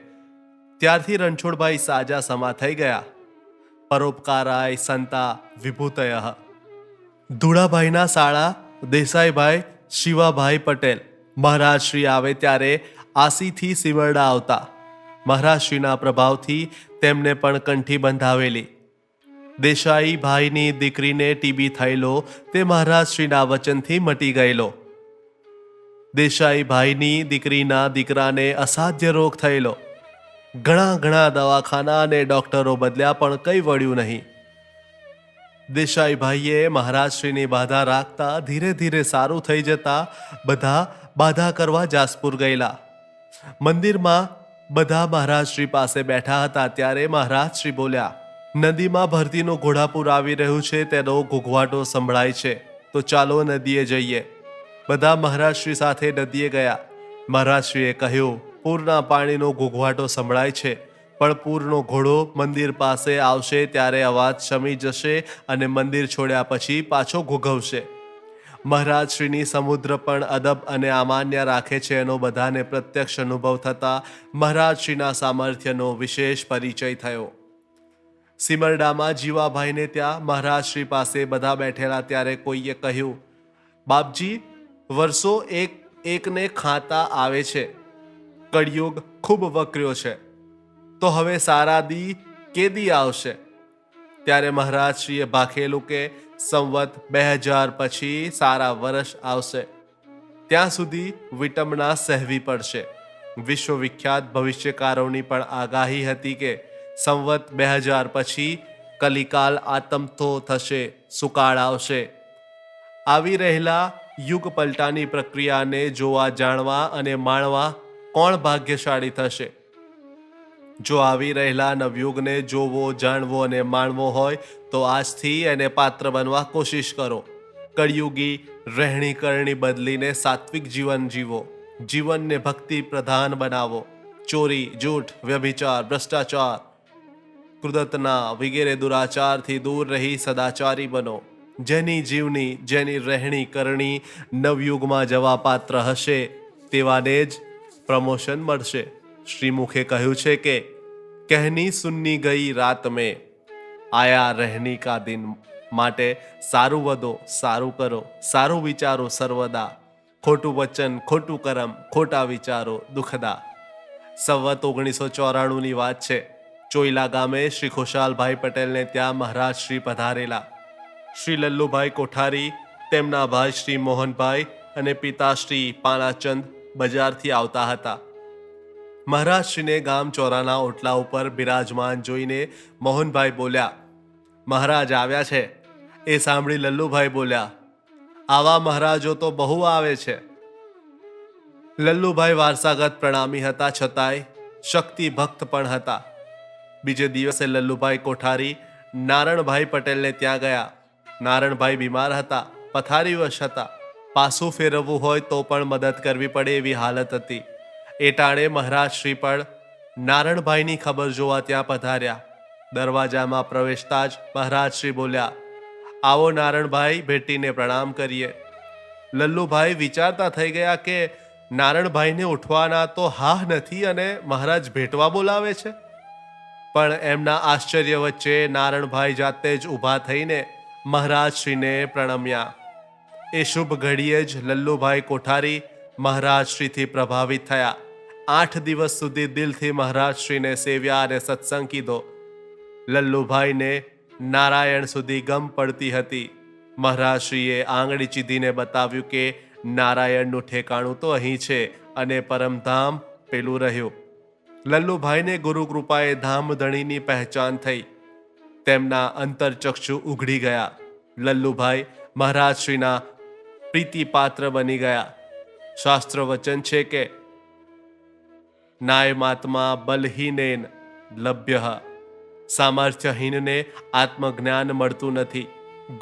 ત્યારથી રણછોડભાઈ સાજા સમા થઈ ગયા. પરોપકારાય સંતા વિભૂતય. ધોળાભાઈના શાળા દેસાઈભાઈ શિવાભાઈ પટેલ મહારાજશ્રી આવે ત્યારે આસીથી સિમરડા આવતા. મહારાજશ્રીના પ્રભાવથી તેમને પણ કંઠી બંધાવેલી. દેસાઈભાઈની દીકરીને ટીબી થયેલો તે મહારાજશ્રીના વચનથી મટી ગયેલો. દેસાઈભાઈની દીકરીના દીકરાને અસાધ્ય રોગ થયેલો. ઘણા દવાખાના અને ડોક્ટરો બદલ્યા પણ કંઈ વળ્યું નહીં. દેસાઈભાઈએ મહારાજશ્રીની બાધા રાખતા ધીરે ધીરે સારું થઈ જતા બધા બાધા કરવા જાસપુર ગયેલા. મંદિરમાં બધા મહારાજશ્રી પાસે બેઠા હતા ત્યારે મહારાજશ્રી બોલ્યા, નદીમાં ભરતીનું ઘોડાપૂર આવી રહ્યું છે, તેનો ઘૂઘવાટો સંભળાય છે, તો ચાલો નદીએ જઈએ. બધા મહારાજશ્રી સાથે નદીએ ગયા. મહારાજશ્રીએ કહ્યું, પૂરના પાણીનો ઘૂઘવાટો સંભળાય છે, પણ પૂરનો ઘોડો મંદિર પાસે આવશે ત્યારે અવાજ શમી જશે અને મંદિર છોડ્યા પછી પાછો ઘૂઘવશે. મહારાજશ્રીની સમુદ્ર પણ અદબ અને અમાન્ય રાખે છે એનો બધાને પ્રત્યક્ષ અનુભવ થતા મહારાજશ્રીના સામર્થ્યનો વિશેષ પરિચય થયો. સિમરડામાં જીવાભાઈને ત્યાં મહારાજશ્રી પાસે બધા બેઠેલા ત્યારે કોઈએ કહ્યું, બાપજી, વર્ષો એકને ખાતા આવે છે, કળિયુગ ખૂબ વકર્યો છે, તો હવે સારા દી કેદી આવશે? ત્યારે મહારાજશ્રીએ ભાખેલું કે સંવત 2000 પછી સારા વર્ષ આવશે. ત્યાં સુધી વિટંબના સહેવી પડશે. વિશ્વવિખ્યાત ભવિષ્યકારોની પણ આગાહી હતી કે સંવત 2000 પછી કલિકાલ આતંતો થશે, સુકાળ આવશે. આવી રહેલા યુગ પલટાની પ્રક્રિયાને જોવા, જાણવા અને માણવા કોણ ભાગ્યશાળી થશે? જો આવી રહેલા નવયુગને જોવો, જાણવો અને માણવો હોય તો આજથી એને પાત્ર બનવા કોશિશ કરો. કળિયુગી રહેણી કરણી બદલીને સાત્વિક જીવન જીવો. જીવનને ભક્તિ પ્રધાન બનાવો. ચોરી, જૂઠ, વ્યભિચાર, ભ્રષ્ટાચાર, કૃદતના વગેરે દુરાચારથી દૂર રહી સદાચારી બનો. જેની જીવની, જેની રહેણી કરણી નવયુગમાં જવા પાત્ર હશે તેવાને જ પ્રમોશન મળશે. શ્રીમુખે કહ્યું છે કે કહેની સુનની ગઈ રાત મેં, આયા રહેની કા દિન. માટે સારું વદો, સારું કરો, સારું વિચારો સર્વદા. ખોટું વચન, ખોટું કરમ, ખોટા વિચારો દુઃખદા. સંવત 1994ની વાત છે. ચોઈલા ગામે શ્રી ખુશાલભાઈ પટેલને ત્યાં મહારાજ શ્રી પધારેલા. શ્રી લલ્લુભાઈ કોઠારી, તેમના ભાઈ શ્રી મોહનભાઈ અને પિતાશ્રી પાનાચંદ બજારથી આવતા હતા. મહારાજશ્રીને ગામ ચોરાના ઓટલા ઉપર બિરાજમાન જોઈને મોહનભાઈ બોલ્યા, મહારાજ આવ્યા છે. એ સાંભળી લલ્લુભાઈ બોલ્યા, આવા મહારાજો તો બહુ આવે છે. લલ્લુભાઈ વારસાગત પ્રણામી હતા, છતાંય શક્તિ ભક્ત પણ હતા. બીજે દિવસે લલ્લુભાઈ કોઠારી નારણભાઈ પટેલને ત્યાં ગયા. નારણભાઈ બીમાર હતા, પથારીવશ હતા. પાછું ફેરવવું હોય તો પણ મદદ કરવી પડે એવી હાલત હતી. એ ટાણે મહારાજશ્રી પણ નારણભાઈની ખબર જોવા ત્યાં પધાર્યા. દરવાજામાં પ્રવેશતા જ મહારાજશ્રી બોલ્યા, આવો નારણભાઈ, ભેટીને પ્રણામ કરીએ. લલ્લુભાઈ વિચારતા થઈ ગયા કે નારણભાઈને ઉઠવાના તો હા નથી અને મહારાજ ભેટવા બોલાવે છે. પણ એમના આશ્ચર્ય વચ્ચે નારણભાઈ જાતે જ ઊભા થઈને મહારાજશ્રીને પ્રણમ્યા. એ શુભ ઘડીએ જ લલ્લુભાઈ કોઠારી મહારાજ શ્રીથી પ્રભાવિત થયા. 8 દિવસ સુધી દિલથી મહારાજ શ્રીને સેવ્યા અને સત્સંગ કીધો. લલ્લુભાઈને નારાયણ સુધી ગમ પડતી હતી. મહારાજ શ્રીએ આંગળી ચીધીને બતાવ્યું કે નારાયણનું ઠેકાણું તો અહીં છે અને પરમધામ પેલું રહ્યું. લલ્લુભાઈને ગુરુ કૃપાએ ધામધણીની પહેચાન થઈ. તેમના અંતરચક્ષુ ઉઘડી ગયા. લલ્લુભાઈ મહારાજ શ્રીના પ્રીતિપાત્ર બની ગયા. શાસ્ત્ર વચન છે કે નાયમાત્મા બલહીનેન લભ્યઃ, સામર્થ્યહીનને આત્મજ્ઞાન મળતું નથી.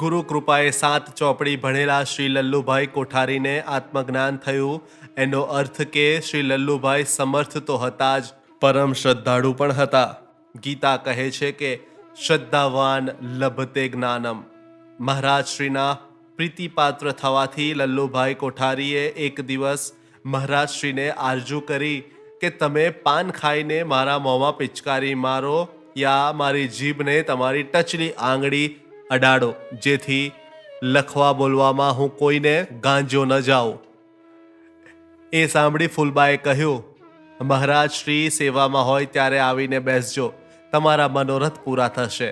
ગુરુ કૃપાએ 7 ચોપડી ભણેલા શ્રી લલ્લુભાઈ કોઠારીને આત્મજ્ઞાન થયું. એનો અર્થ કે શ્રી લલ્લુભાઈ સમર્થ તો હતા જ, પરમ શ્રદ્ધાળુ પણ હતા. ગીતા કહે છે કે શ્રદ્ધાવાન લભતે જ્ઞાનમ. મહારાજ શ્રીના પ્રીતિપાત્ર થવાથી લલ્લુભાઈ કોઠારીએ એક દિવસ મહારાજ શ્રીને આરજુ કરી કે તમે પાન ખાઈને મારા મોંમાં પિચકારી મારો યા મારી જીભને તમારી ટચલી આંગળી અડાડો, જેથી લખવા બોલવામાં હું કોઈને ગાંજો ન જાઉં. એ સાંભળી ફૂલબાએ કહ્યું, મહારાજ શ્રી સેવામાં હોય ત્યારે આવીને બેસજો, તમારા મનોરથ પૂરા થશે.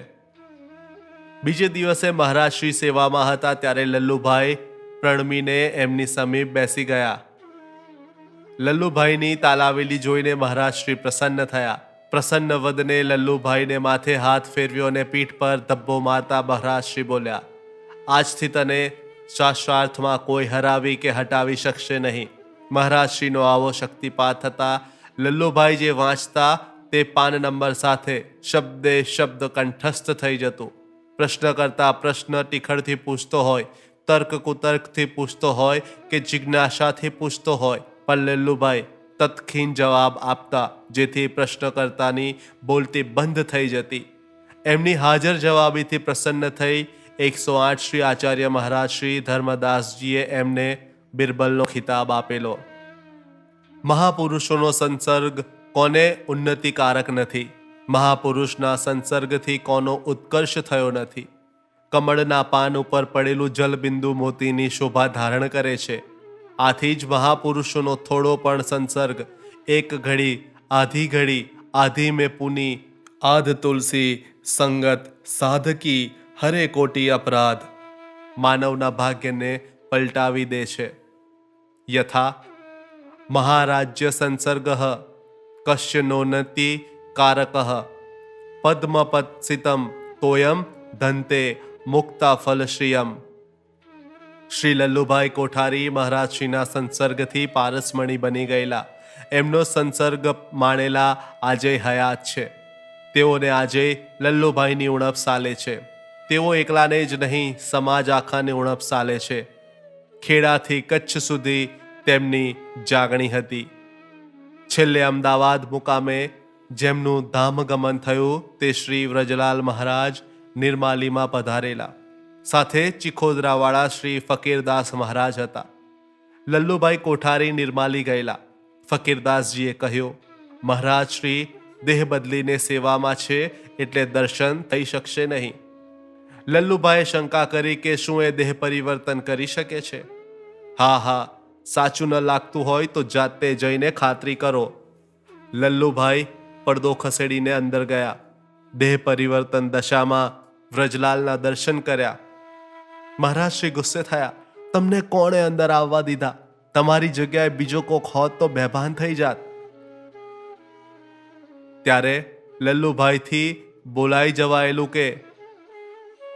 બીજે દિવસે મહારાજ શ્રી સેવામાં હતા ત્યારે લલ્લુભાઈ પ્રણમીને એમની સમીપ બેસી ગયા. લલ્લુભાઈની તાલાવેલી જોઈને મહારાજ શ્રી પ્રસન્ન થયા. પ્રસન્ન વદને લલ્લુભાઈને માથે હાથ ફેરવ્યો અને પીઠ પર ધબ્બો મારતા મહારાજ શ્રી બોલ્યા, આજથી તને શાસ્ત્રાર્થમાં કોઈ હરાવી કે હટાવી શકશે નહીં. મહારાજ શ્રીનો આવો શક્તિપાત થતા લલ્લુભાઈ જે વાંચતા તે પાન નંબર સાથે શબ્દે શબ્દ કંઠસ્થ થઈ જતું. પ્રશ્ન કરતા પ્રશ્ન ટીખળથી પૂછતો હોય, તર્ક કુતર્કથી પૂછતો હોય કે જિજ્ઞાસાથી પૂછતો હોય, પણ લલ્લુભાઈ તત્ખીન જવાબ આપતા, જેથી પ્રશ્નકર્તાની બોલતી બંધ થઈ જતી. એમની હાજર જવાબીથી પ્રસન્ન થઈ 108 શ્રી આચાર્ય મહારાજ શ્રી ધર્મદાસજીએ એમને બિરબલનો ખિતાબ આપેલો. મહાપુરુષોનો સંસર્ગ કોને ઉન્નતિકારક નથી. મહાપુરુષના સંસર્ગથી કોનો ઉત્કર્ષ થયો નથી. કમળના પાન ઉપર પડેલું જલબિંદુ મોતીની શોભા ધારણ કરે છે. આથી જ મહાપુરુષોનો થોડો પણ સંસર્ગ એક ઘડી આધી મેં પુની આધ તુલસી સંગત સાધકી હરે કોટી અપરાધ માનવના ભાગ્યને પલટાવી દે છે. યથા મહારાજ્ય સંસર્ગ કશ્ય નોનતિ કારક પદ્મપત્સિતમ તોયમ ધંતે મુક્તા ફલશ્રિયમ. શ્રી લલ્લુભાઈ કોઠારી મહારાજ શ્રીના સંસર્ગથી પારસમણી બની ગયેલા. એમનો સંસર્ગ માણેલા આજે હયાત છે. તેઓને આજે લલ્લુભાઈની ઉણપ સાલે છે. તેઓ એકલાને જ નહીં, સમાજ આખાને ઉણપ સાલે છે. ખેડાથી કચ્છ સુધી તેમની જાગણી હતી. છેલ્લે અમદાવાદ મુકામે જેમનું ધામગમન થયું તે શ્રી વ્રજલાલ મહારાજ નિર્માલીમાં પધારેલા. સાથે ચિખોદરાવાળા શ્રી ફકીરદાસ મહારાજ હતા. લલ્લુભાઈ કોઠારી નિર્માલી ગયેલા. ફકીરદાસજીએ કહ્યું, મહારાજ શ્રી દેહ બદલીને સેવામાં છે એટલે દર્શન થઈ શકશે નહીં. લલ્લુભાઈએ શંકા કરી કે શું એ દેહ પરિવર્તન કરી શકે છે? હા, સાચું ન લાગતું હોય તો જાતે જઈને ખાતરી કરો. લલ્લુભાઈ પડદો ખસેડીને અંદર ગયા. દેહ પરિવર્તન દશામાં વ્રજલાલના દર્શન કર્યા. મહારાજ શ્રી ગુસ્સે થયા, તમને કોણે અંદર આવવા દીધા? તમારી જગ્યાએ બીજો કોક હોત તો બેભાન થઈ જાત. ત્યારે લલ્લુભાઈથી બોલાઈ જવાયેલું કે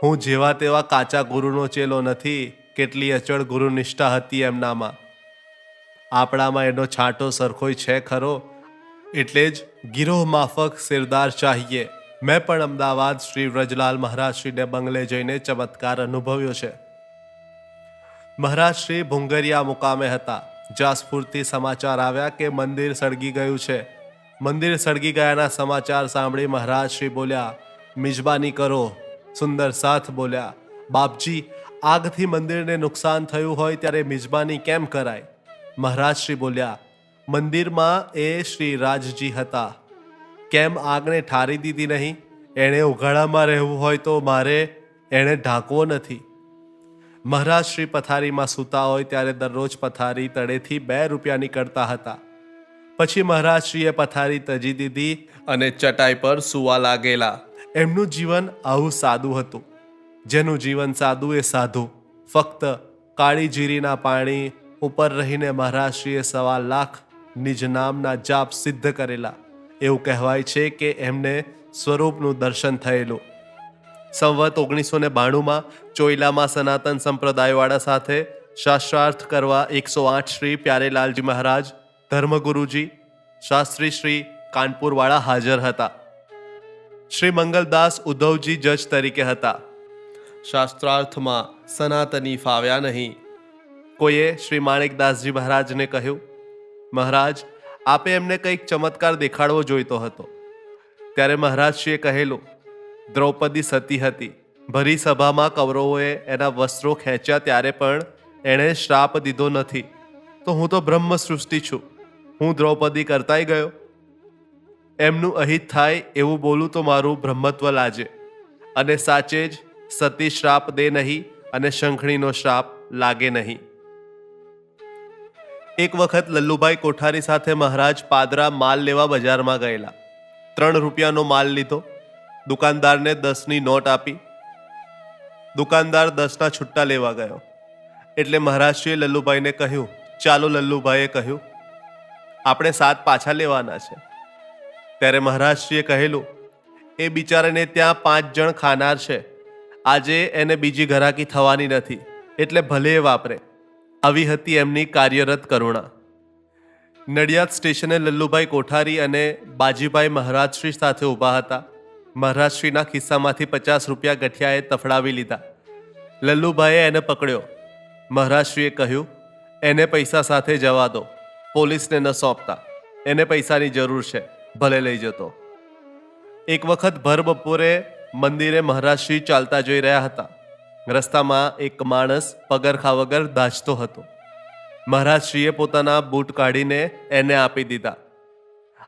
હું જેવા તેવા કાચા ગુરુનો ચેલો નથી. કેટલી અચળ ગુરુનિષ્ઠા હતી એમનામાં. આપણામાં એનો છાંટો સરખોય છે ખરો? એટલે જ ગિરોહ માફક સિરદાર ચાહીએ. મેં પણ અમદાવાદ શ્રી વ્રજલાલ મહારાજ શ્રીને બંગલે જઈને ચમત્કાર અનુભવ્યો છે. મહારાજ શ્રી ભુંગરિયા મુકામે હતા. જાસપુરથી સમાચાર આવ્યા કે મંદિર સળગી ગયું છે. મંદિર સળગી ગયાના સમાચાર સાંભળી મહારાજ શ્રી બોલ્યા, મિજબાની કરો. સુંદર સાથ બોલ્યા, બાપજી, આગથી મંદિરને નુકસાન થયું હોય ત્યારે મિજબાની કેમ કરાય? મહારાજ શ્રી બોલ્યા, મંદિરમાં એ શ્રી રાજજી હતા. કેમ આગને ઠારી દીધી નહીં? એણે ઉઘાડામાં રહેવું હોય તો મારે એણે ઢાંકવો નથી. મહારાજ શ્રી પથારીમાં સૂતા હોય ત્યારે દરરોજ પથારી તળેથી 2 રૂપિયા નીકળતા હતા. પછી મહારાજશ્રીએ પથારી તજી દીધી અને ચટાઈ પર સૂવા લાગેલા. એમનું જીવન આવું સાદું હતું. જેનું જીવન સાદું એ સાધુ. ફક્ત કાળી જીરીના પાણી ઉપર રહીને મહારાજશ્રીએ 1.25 લાખ નિજ નામના જાપ સિદ્ધ કરેલા. એવું કહેવાય છે કે એમને સ્વરૂપનું દર્શન થયેલું. સંવત 1992માં ચોઈલામાં સનાતન સંપ્રદાયવાળા સાથે શાસ્ત્રાર્થ કરવા 108 શ્રી પ્યારેલાલજી મહારાજ, ધર્મગુરુજી, શાસ્ત્રી શ્રી કાનપુરવાળા હાજર હતા. શ્રી મંગલદાસ ઉદ્ધવજી જજ તરીકે હતા. શાસ્ત્રાર્થમાં સનાતની ફાવ્યા નહીં. કોઈએ શ્રી માણેકદાસજી મહારાજને કહ્યું, મહારાજ, આપે એમને કંઈક ચમત્કાર દેખાડવો જોઈતો હતો. ત્યારે મહારાજશ્રીએ કહેલું, દ્રૌપદી સતી હતી. ભરી સભામાં કૌરવોએ એના વસ્ત્રો ખેંચ્યા ત્યારે પણ એણે શ્રાપ દીધો નથી. તો હું તો બ્રહ્મ સૃષ્ટિ છું. હું દ્રૌપદી કરતાય ગયો. એમનું અહિત થાય એવું બોલું તો મારું બ્રહ્મત્વ લાજે. અને સાચે જ સતી શ્રાપ દે નહીં અને શંખણીનો શ્રાપ લાગે નહીં. એક વખત લલ્લુભાઈ કોઠારી સાથે મહારાજ પાદરા માલ લેવા બજારમાં ગયેલા. 3 રૂપિયાનો માલ લીધો. દુકાનદારને 10ની નોટ આપી. દુકાનદાર 10ના છુટ્ટા લેવા ગયો. એટલે મહારાજશ્રીએ લલ્લુભાઈને કહ્યું, ચાલો. લલ્લુભાઈએ કહ્યું, આપણે 7 પાછા લેવાના છે. ત્યારે મહારાજશ્રીએ કહેલું, એ બિચારાને ત્યાં 5 જણ ખાનાર છે. આજે એને બીજી ઘરાકી થવાની નથી, એટલે ભલે એ વાપરે. આવી હતી એમની કાર્યરત કરુણા. નડિયાદ સ્ટેશને લલ્લુભાઈ કોઠારી અને બાજીભાઈ મહારાજશ્રી સાથે ઊભા હતા. મહારાજશ્રીના ખિસ્સામાંથી 50 રૂપિયા ગઠિયાએ તફડાવી લીધા. લલ્લુભાઈએ એને પકડ્યો. મહારાજશ્રીએ કહ્યું, એને પૈસા સાથે જવા દો, પોલીસને ન સોંપતા. એને પૈસાની જરૂર છે, ભલે લઈ જતો. એક વખત ભર બપોરે મંદિરે મહારાજશ્રી ચાલતા જઈ રહ્યા હતા. રસ્તામાં એક માણસ પગરખા વગર દાઝતો હતો. મહારાજશ્રીએ પોતાના બૂટ કાઢીને એને આપી દીધા.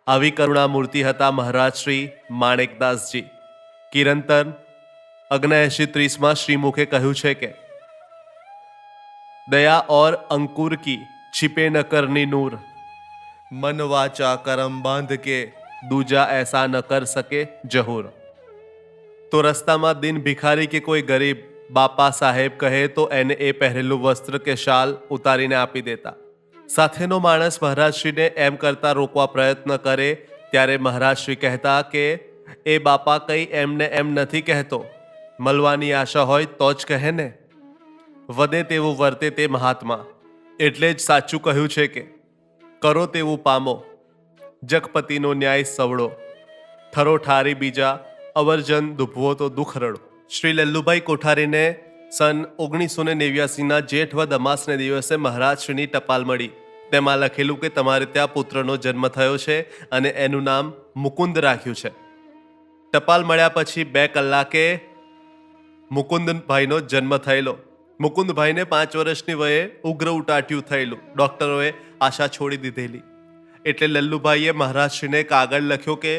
આવી કરુણા મૂર્તિ હતા મહારાજશ્રી માણેકદાસજી. કિરંતન 79:30માં શ્રીમુખે કહ્યું છે કે દયા और अंकुर की छिपे न करनी नूर, मन वाचा करम बांध के दूजा ऐसा न कर सके जहूर. તો રસ્તામાં દિન ભિખારી કે કોઈ ગરીબ બાપા સાહેબ કહે તો એને એ પહેરેલું વસ્ત્ર કે શાલ ઉતારીને આપી દેતા. સાથેનો માણસ મહારાજશ્રીને એમ કરતા રોકવા પ્રયત્ન કરે ત્યારે મહારાજશ્રી કહેતા કે એ બાપા કંઈ એમને એમ નથી કહેતો. મળવાની આશા હોય તો જ કહે ને. વધે તેવું વર્તે તે મહાત્મા. એટલે જ સાચું કહ્યું છે કે કરો તેવું પામો, જગપતિનો ન્યાય સવડો, ઠરો ઠારી બીજા, અવરજન દુભવો તો દુઃખ રડો. શ્રી લલ્લુભાઈ કોઠારીને સન 1989ના જેઠ વદ અમાસને દિવસે મહારાજશ્રીની ટપાલ મળી. તેમાં લખેલું કે તમારે ત્યાં પુત્રનો જન્મ થયો છે અને એનું નામ મુકુંદ રાખ્યું છે. ટપાલ મળ્યા પછી 2 કલાકે મુકુંદભાઈનો જન્મ થયેલો. મુકુંદભાઈને 5 વર્ષની વયે ઉગ્ર ઉટાટ્યું થયેલું. ડૉક્ટરોએ આશા છોડી દીધેલી. એટલે લલ્લુભાઈએ મહારાજશ્રીને કાગળ લખ્યો કે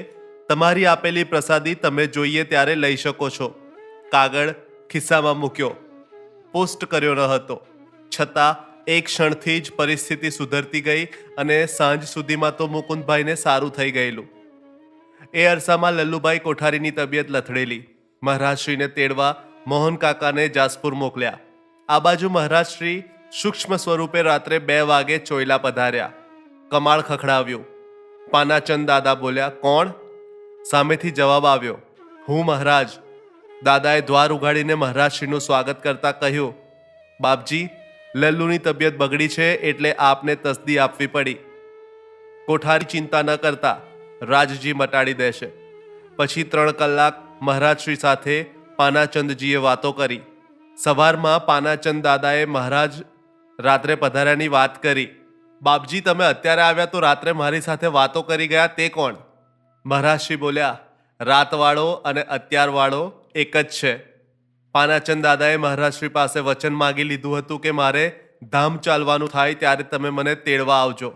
તમારી આપેલી પ્રસાદી તમે જોઈએ ત્યારે લઈ શકો છો. કાગળ ખિસ્સામાં મૂક્યો. પોસ્ટ કર્યો ન હતો. છતાં એક ક્ષણથી જ પરિસ્થિતિ સુધરતી ગઈ અને સાંજ સુધીમાં તો મુકુંદભાઈને સારું થઈ ગયેલું. એ અરસામાં લલ્લુભાઈ કોઠારીની તબિયત લથડેલી. મહારાજશ્રીને તેડવા મોહન કાકાને જાસપુર મોકલ્યા. આ બાજુ મહારાજશ્રી સૂક્ષ્મ સ્વરૂપે રાત્રે 2 વાગે ચોઈલા પધાર્યા. કમાળ ખખડાવ્યું. પાનાચંદ દાદા બોલ્યા, કોણ? સામેથી જવાબ આવ્યો, હું મહારાજ. દાદાએ દ્વાર ઉગાડીને મહારાજશ્રીનું સ્વાગત કરતા કહ્યું, બાપજી, લલ્લુની તબિયત બગડી છે એટલે આપને તસદી આપવી પડી. કોઠારી ચિંતા ન કરતા, રાજજી મટાડી દેશે. પછી 3 કલાક મહારાજશ્રી સાથે પાનાચંદજીએ વાતો કરી. સવારમાં પાનાચંદ દાદાએ મહારાજ રાત્રે પધાર્યાની વાત કરી. બાપજી, તમે અત્યારે આવ્યા તો રાત્રે મારી સાથે વાતો કરી ગયા તે કોણ? મહારાજશ્રી બોલ્યા, રાતવાળો અને અત્યારવાળો એક જ છે. પાનાચંદ દાદાએ મહારાજશ્રી પાસે વચન માગી લીધું હતું કે મારે ધામ ચાલવાનું થાય ત્યારે તમે મને તેડવા આવજો.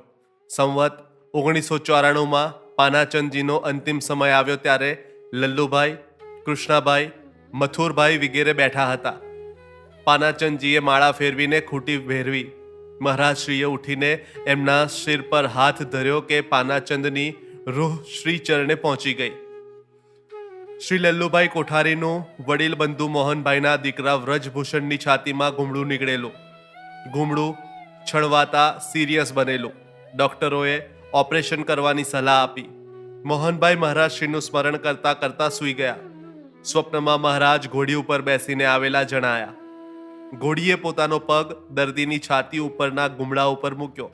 સંવત 1994માં પાનાચંદજીનો અંતિમ સમય આવ્યો ત્યારે લલ્લુભાઈ, કૃષ્ણાભાઈ, મથુરભાઈ વગેરે બેઠા હતા. પાનાચંદજીએ માળા ફેરવીને ખૂંટી ભેરવી. મહારાજશ્રીએ ઉઠીને એમના શિર પર હાથ ધર્યો કે પાનાચંદની રૂહ શ્રી ચરણે પહોંચી ગઈ. શ્રી લલ્લુભાઈ કોઠારીનું વડીલ બંધુ મોહનભાઈના દીકરા વ્રજભૂષણની છાતીમાં ઘૂમડું નીકળેલું. ઘૂમડું છળવાતા સિરિયસ બનેલું. ડોક્ટરોએ ઓપરેશન કરવાની સલાહ આપી. મોહનભાઈ મહારાજશ્રીનું સ્મરણ કરતા કરતા સૂઈ ગયા. સ્વપ્નમાં મહારાજ ઘોડી ઉપર બેસીને આવેલા જણાયા. ઘોડીએ પોતાનો પગ દર્દીની છાતી ઉપરના ગુમડા ઉપર મૂક્યો.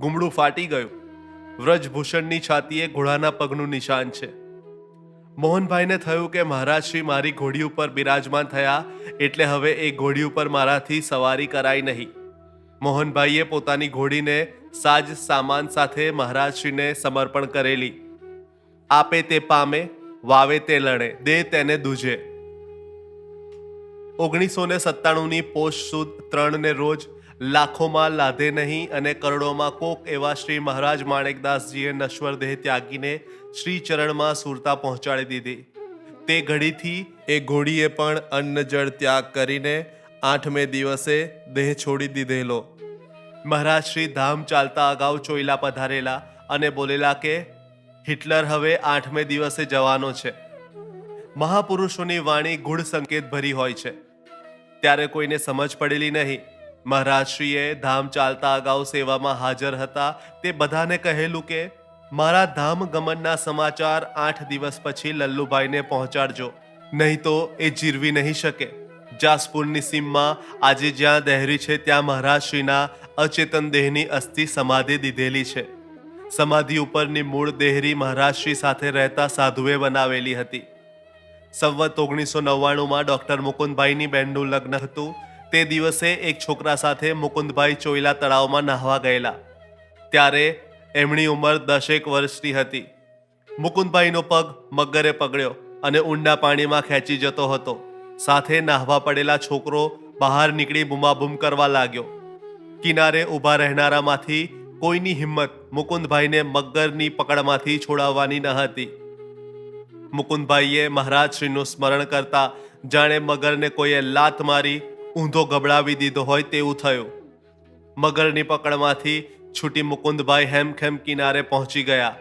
ગુમડું ફાટી ગયું. વ્રજભૂષણની છાતીએ ઘોડાના પગનું નિશાન છે. મોહનભાઈને થયું કે મહારાજશ્રી મારી ઘોડી ઉપર બિરાજમાન થયા એટલે હવે એ ઘોડી ઉપર મારાથી સવારી કરાય નહીં. મોહનભાઈએ પોતાની ઘોડીને સાજ સામાન સાથે મહારાજશ્રીને સમર્પણ કરેલી. આપે તે પામે, વાવે તે લણે, દે તેને દૂજે. 1997ની પોષ સુદ 3 રોજ લાખોમાં લાધે નહીં અને કરોડોમાં કોક એવા શ્રી મહારાજ માણેકદાસજીએ નશ્વર દેહ ત્યાગીને શ્રી ચરણમાં સુરતા પહોંચાડી દીધી. તે ઘડીથી એ ઘોડીએ પણ અન્ન જળ ત્યાગ કરીને 8મે દિવસે દેહ છોડી દીધેલો. મહારાજ શ્રી ધામ ચાલતા અગાઉ ચોઈલા પધારેલા અને બોલેલા કે હિટલર હવે 8મે દિવસે જવાનો છે. મહાપુરુષોની વાણી ગૂઢ સંકેત ભરી હોય છે. ત્યારે કોઈને સમજ પડેલી નહીં. મહારાજશ્રીએ ધામ ચાલતા અગાઉ સેવામાં હાજર હતા તે બધાને કહેલું કે મારા ધામ ગમનના સમાચાર 8 દિવસ પછી લલ્લુભાઈને પહોંચાડજો, નહીં તો એ જીરવી નહીં શકે. જાસપુરની સીમમાં આજે જ્યાં દહેરી છે ત્યાં મહારાજશ્રીના અચેતન દેહની અસ્થિ સમાધિ દીધેલી છે. સમાધિ ઉપરની મૂળ દેહરી મહારાજશ્રી સાથે રહેતા સાધુએ બનાવેલી હતી. સંવત 1999માં ડૉક્ટર મુકુંદભાઈની બહેનનું લગ્ન હતું. તે દિવસે એક છોકરા સાથે મુકુંદભાઈ ચોઈલા તળાવમાં નાહવા ગયેલા. ત્યારે એમની ઉંમર 10 વર્ષની હતી. મુકુંદભાઈનો પગ મગરે પકડ્યો અને ઊંડા પાણીમાં ખેંચી જતો હતો. સાથે નાહવા પડેલા છોકરો બહાર નીકળી બૂમાબૂમ કરવા લાગ્યો. કિનારે ઊભા રહેનારામાંથી કોઈની હિંમત મુકુંદભાઈને મગરની પકડમાંથી છોડાવવાની ન હતી. મુકુંદભાઈએ મહારાજશ્રીનું સ્મરણ કરતા જાણે મગરને કોઈએ લાત મારી ઊંધો ગબડાવી દીધો હોય તેવું થયું. મગરની પકડમાંથી છૂટી મુકુંદભાઈ હેમખેમ કિનારે પહોંચી ગયા.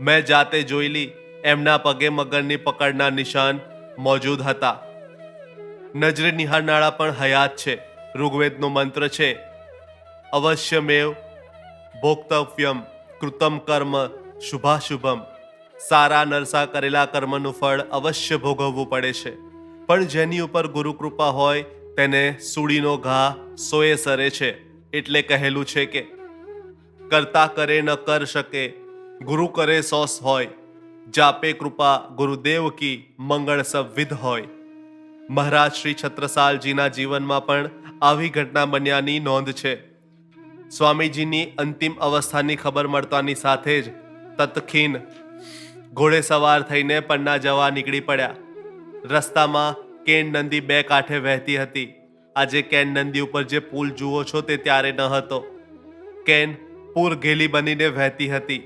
મેં જાતે જોઈલી, એમના પગે મગરની પકડના નિશાન મોજૂદ હતા. નજરે નિહાળનારા પણ હયાત છે. ઋગ્વેદનો મંત્ર છે, અવશ્યમેવ ભોક્તવ્યમ કૃતમ કર્મ શુભાશુભમ. સારા નરસા કરેલા કર્મનું ફળ અવશ્ય ભોગવવું પડે છે, પણ જેની ઉપર ગુરુ કૃપા હોય તેને સૂડીનો ઘા સોએ સરે છે. એટલે કહેલું છે કે કરતા કરે ન કર શકે, ગુરુ કરે સોસ હોય. જાપે કૃપા ગુરુદેવ કી, મંગળ સવિધ હોય. મહારાજ શ્રી છત્રસાલજીના જીવનમાં પણ આવી ઘટના બન્યાની નોંધ છે. સ્વામીજીની અંતિમ અવસ્થાની ખબર મળતાની સાથે જ તત્ખીન ઘોડે સવાર થઈને પન્ના જવા નીકળી પડ્યા. રસ્તામાં કેન નદી 2 કાંઠે વહેતી હતી. આજે કેન નદી ઉપર જે પુલ જુઓ છો તે ત્યારે ન હતો. કેન પૂર ઘેલી બનીને વહેતી હતી.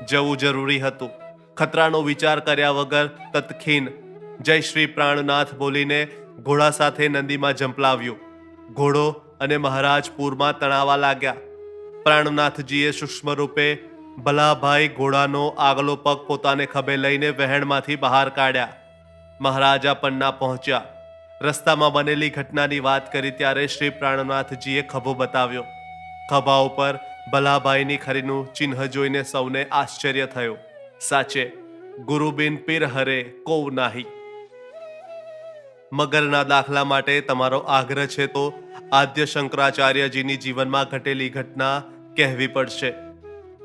જવું જરૂરી હતું. ખતરાનો વિચાર કર્યા વગર તત્ખીન જય શ્રી પ્રાણનાથ બોલીને ઘોડા સાથે નદીમાં ઝંપલાવ્યું. ઘોડો અને મહારાજ પૂરમાં તણાવા લાગ્યા. પ્રાણનાથજીએ સૂક્ષ્મ રૂપે ભલાભાઈ ઘોડાનો આગલો પગ પોતાને ખભે લઈને વહેણમાંથી બહાર કાઢ્યા. મહારાજા પન્ના પહોંચ્યા. રસ્તામાં બનેલી ઘટનાની વાત કરી ત્યારે શ્રી પ્રાણનાથજીએ ખભો બતાવ્યો. ખભા ઉપર ભલાભાઈની ખરીનું ચિહ્ન જોઈને સૌને આશ્ચર્ય થયું. સાચે ગુરુબિન પીર હરે કોવ નાહી. મગરના દાખલા માટે તમારો આગ્રહ છે તો આદ્ય શંકરાચાર્યજીની જીવનમાં ઘટેલી ઘટના કહેવી પડશે.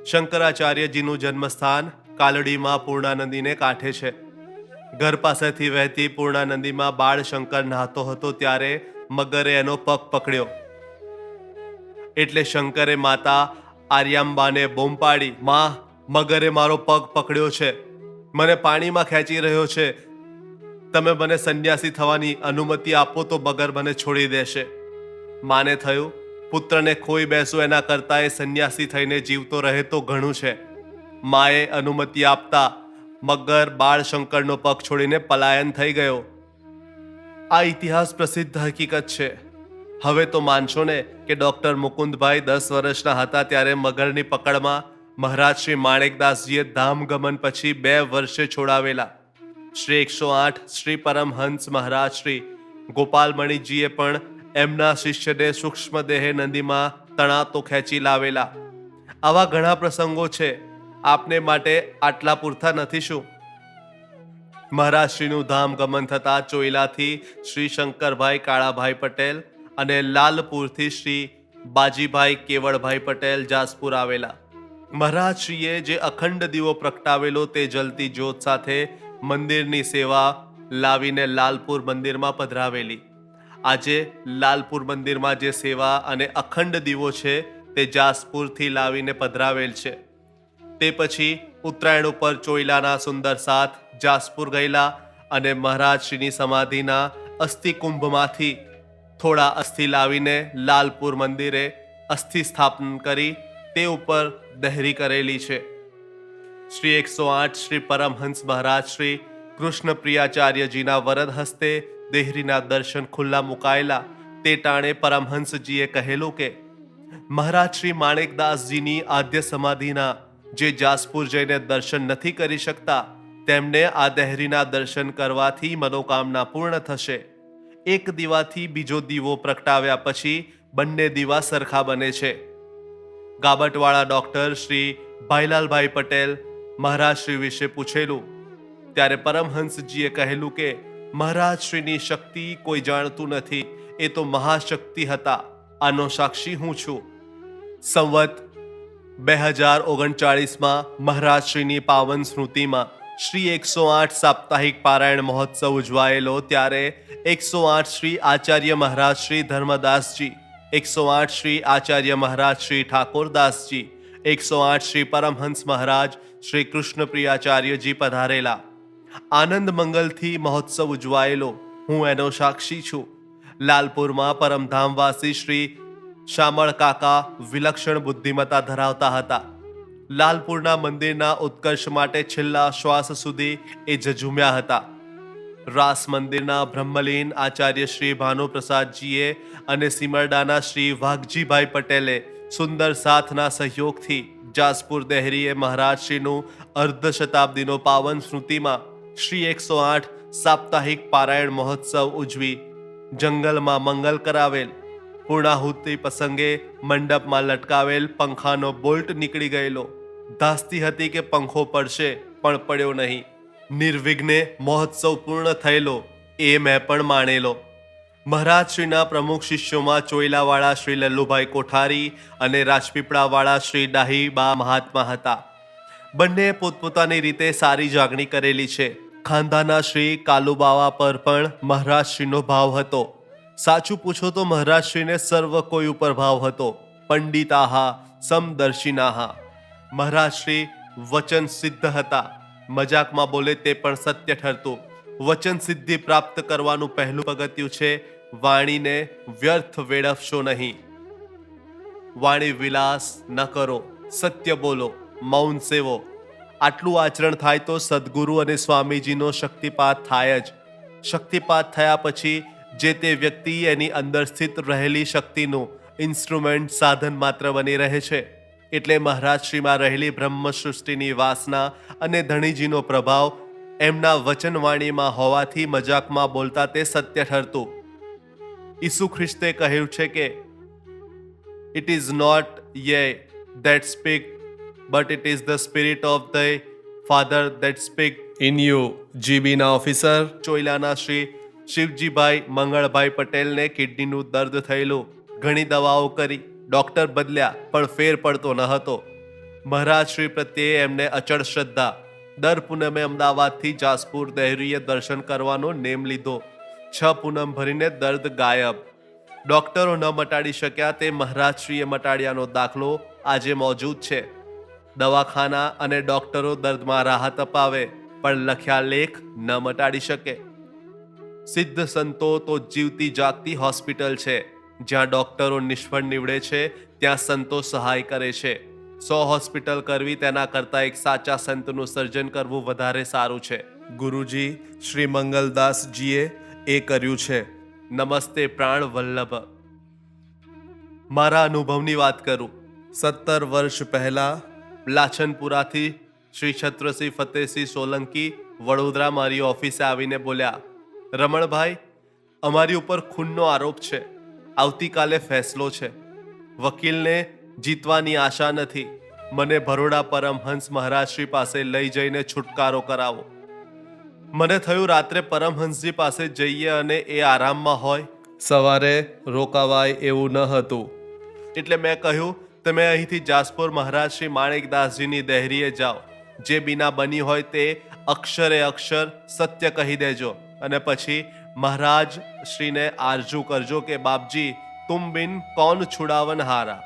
શંકરાચાર્યજીનું જન્મસ્થાન કાલડીમાં પૂર્ણા નદીને કાંઠે છે. ઘર પાસેથી વહેતી પૂર્ણા નદીમાં બાળ શંકર નહાતો હતો ત્યારે મગરે એનો પગ પકડ્યો. એટલે શંકરે માતા આર્યાંબાને બૂમ પાડી, માં, મગરે મારો પગ પકડ્યો છે, મને પાણીમાં ખેંચી રહ્યો છે. તમે મને સંન્યાસી થવાની અનુમતિ આપો તો મગર મને છોડી દેશે. માને થયું, પુત્રને ખોઈ બેસું એના કરતાં એ સંન્યાસી થઈને જીવતો રહે તો ઘણું છે. માએ અનુમતિ આપતા મગર બાળ શંકરનો પગ છોડીને પલાયન થઈ ગયો. આ ઇતિહાસ પ્રસિદ્ધ હકીકત છે. હવે તો માનશો ને કે ડોક્ટર મુકુંદભાઈ 10 વર્ષના હતા ત્યારે મગરની પકડમાં મહારાજ શ્રી માણેકદાસજીએ ધામ ગમન પછી 2 વર્ષે છોડાવેલા. શ્રી 108 શ્રી પરમહંસ મહારાજ શ્રી ગોપાલમણીજીએ પણ એમના શિષ્યને સૂક્ષ્મ દેહે નદીમાં તણાતો ખેંચી લાવેલા. આવા ઘણા પ્રસંગો છે. આપને માટે આટલા પૂરતા નથી શું? મહારાજશ્રીનું ધામ ગમન થતા ચોઈલાથી શ્રી શંકરભાઈ કાળાભાઈ પટેલ અને લાલપુરથી શ્રી બાજીભાઈ કેવળભાઈ પટેલ જાસપુર આવેલા. મહારાજશ્રીએ જે અખંડ દીવો પ્રગટાવેલો તે જલતી જ્યોત સાથે મંદિરની સેવા લાવીને લાલપુર મંદિરમાં પધરાવેલી. આજે લાલપુર મંદિરમાં જે સેવા અને અખંડ દીવો છે તે જાસપુરથી લાવીને પધરાવેલ છે. તે પછી ઉત્તરાયણ ઉપર ચોઈલાના સુંદર સાથ જાસપુર ગયેલા અને મહારાજશ્રીની સમાધિના અસ્થિ કુંભમાંથી થોડા અસ્થિ લાવીને લાલપુર મંદિરે અસ્થિ સ્થાપન કરી તે ઉપર દહેરી કરેલી છે. શ્રી 108 શ્રી પરમહંસ મહારાજ શ્રી કૃષ્ણપ્રિયાચાર્યજીના વરદ હસ્તે દેહરીના દર્શન ખુલ્લા મુકાયેલા. તે ટાણે પરમહંસજીએ કહેલું કે મહારાજ શ્રી માણેકદાસજીની આદ્ય સમાધિના જે જાસપુર જઈને દર્શન નથી કરી શકતા તેમને આ દહેરીના દર્શન કરવાથી મનોકામના પૂર્ણ થશે. એક દીવાથી બીજો દીવો પ્રગટાવ્યા પછી બંને દીવા સરખા બને છે. ગાબટવાળા ડોક્ટર શ્રી ભાઈલાલભાઈ પટેલ મહારાજશ્રી વિશે પૂછેલું ત્યારે પરમહંસજીએ કહેલું કે મહારાજશ્રીની શક્તિ કોઈ જાણતું નથી, એ તો મહાશક્તિ હતા. આનો સાક્ષી હું છું. સંવત 2039માં મહારાજશ્રીની પાવન સ્મૃતિમાં શ્રી 108 સાપ્તાહિક પારાયણ મહોત્સવ ઉજવાયેલો ત્યારે 108 શ્રી આચાર્ય મહારાજ શ્રી ધર્મદાસજી, 108 શ્રી આચાર્ય મહારાજ શ્રી ઠાકોરદાસજી, 108 શ્રી પરમહંસ મહારાજ શ્રી કૃષ્ણપ્રિયાચાર્યજી પધારેલા. આનંદ મંગલથી મહોત્સવ ઉજવાયેલો. હું એનો સાક્ષી છું. લાલપુરમાં પરમધામવાસી શ્રી શામળ કાકા વિલક્ષણ બુદ્ધિમત્તા ધરાવતા હતા. લાલપુરના મંદિરના ઉત્કર્ષ માટે છેલ્લા શ્વાસ સુધી એ ઝઝૂમ્યા હતા. રાસ મંદિરના બ્રહ્મલીન આચાર્ય શ્રી ભાનુપ્રસાદજીએ અને સિમરડાના શ્રી વાઘજીભાઈ પટેલે સુંદર સાથના સહયોગથી જાસપુર દહેરીએ મહારાજશ્રીનું અર્ધ શતાબ્દીનો પાવન સ્મૃતિમાં શ્રી 108 સાપ્તાહિક પારાયણ મહોત્સવ ઉજવી જંગલમાં મંગલ કરાવેલ. પૂર્ણાહુતિ પ્રસંગે મંડપમાં લટકાવેલ પંખાનો બોલ્ટ નીકળી ગયેલો. ધાસ્તી હતી કે પંખો પડશે પણ પડ્યો નહીં. નિર્વિઘ્ને મહોત્સવ પૂર્ણ થયેલો એ મેં પણ માણેલો. મહારાજશ્રીના પ્રમુખ શિષ્યોમાં ચોઈલાવાળા શ્રી લલ્લુભાઈ કોઠારી અને રાજપીપળાવાળા શ્રી ડાહીબા મહાત્મા હતા. બંને પોતપોતાની રીતે સારી જાગણી કરેલી છે. ખાંધાના શ્રી કાલુબાવા પર પણ મહારાજશ્રીનો ભાવ હતો. સાચું પૂછો તો મહારાજશ્રીને સર્વ કોઈ ઉપર ભાવ હતો. પંડિતાહા સમદર્શિનાહા. મહારાજશ્રી વચન સિદ્ધ હતા. મજાકમાં બોલે તે પણ સત્ય ઠરતું. વચન સિદ્ધિ પ્રાપ્ત કરવાનું પહેલું પગથિયું છે વાણીને વ્યર્થ વેડફશો નહીં. વાણી વિલાસ ન કરો, સત્ય બોલો, મૌન સેવો. આટલું આચરણ થાય તો સદગુરુ અને સ્વામીજીનો શક્તિપાત થાય જ. શક્તિપાત થયા પછી જે તે વ્યક્તિ એની અંદર સ્થિત રહેલી શક્તિનું ઇન્સ્ટ્રુમેન્ટ સાધન માત્ર બની રહે છે. એટલે મહારાજશ્રીમાં રહેલી બ્રહ્મ સૃષ્ટિની વાસના અને ધણીજીનો પ્રભાવ એમના વચનવાણીમાં હોવાથી મજાકમાં બોલતા તે સત્ય ઠરતું. ઈસુ ખ્રિસ્તે કહ્યું છે કે ઇટ ઇઝ નોટ યે that speak, but it is the spirit of the Father that speak in you. જીબીના ઓફિસર ચોઈલાના શ્રી શિવજીભાઈ મંગળભાઈ પટેલને કિડનીનું દર્દ થયેલું. ઘણી દવાઓ કરી, ડોક્ટર બદલ્યા પણ ફેર પડતો ન હતો. મહારાજશ્રી પ્રત્યે એમને અચળ શ્રદ્ધા. દર પૂનમે અમદાવાદથી જાસપુર દહેરીએ દર્શન કરવાનો નેમ લીધો. 6 પૂનમ ભરીને દર્દ ગાયબ. ડોક્ટરો ન મટાડી શક્યા તે મહારાજશ્રીએ મટાડ્યાનો દાખલો આજે મોજૂદ છે. દવાખાના અને ડોક્ટરો દર્દમાં રાહત અપાવે પણ લખ્યા લેખ ન મટાડી શકે. સિદ્ધ સંતો તો જીવતી જાગતી હોસ્પિટલ છે. જ્યાં ડોક્ટરો નિષ્ફળ નીવડે છે ત્યાં સંતો સહાય કરે છે. 100 હોસ્પિટલ કરવી તેના કરતાં એક સાચા સંતનું સર્જન કરવું વધારે સારું છે. ગુરુજી શ્રી મંગલદાસજીએ એ કર્યું છે. નમસ્તે પ્રાણ વલ્લભ. મારા અનુભવની વાત કરું. 17 વર્ષ પહેલા લાછનપુરાથી શ્રી છત્રસિંહ ફતેહસિંહ સોલંકી વડોદરા મારી ઓફિસે આવીને બોલ્યા, રમણભાઈ, અમારી ઉપર ખૂનનો આરોપ છે. આવતીકાલે ફેસલો છે. વકીલને જીતવાની આશા નથી. મને ભરોડા પરમહંસ મહારાજશ્રી પાસે લઈ જઈને છુટકારો કરાવો. મને થયું રાત્રે પરમહંસજી પાસે જઈએ અને એ આરામમાં હોય, સવારે રોકાવાય એવું ન હતું. એટલે મેં કહ્યું, તમે અહીંથી જાસપુર મહારાજ શ્રી માણેકદાસજીની દહેરીએ જાઓ. જે બીના બની હોય તે અક્ષરે અક્ષર સત્ય કહી દેજો અને પછી મહારાજ શ્રીને આરજુ કરજો કે બાપજી તુમ બિન કોણ છુડાવન હારા.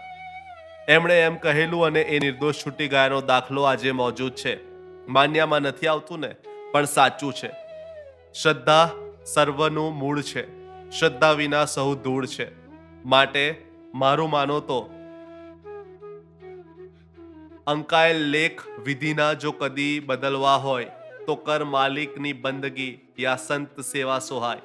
એમણે એમ કહેલું અને એ નિર્દોષ છૂટી ગયાનો દાખલો આજે મોજૂદ છે. માન્યામાં નથી આવતું ને, પણ સાચું છે. શ્રદ્ધા સર્વનું મૂળ છે. શ્રદ્ધા વિના સહુ ધૂળ છે. માટે મારું માનો તો અંકાયેલ લેખ વિધિના જો કદી બદલવા હોય તો કર માલિકની બંદગી યા સંત સેવા સોહાય.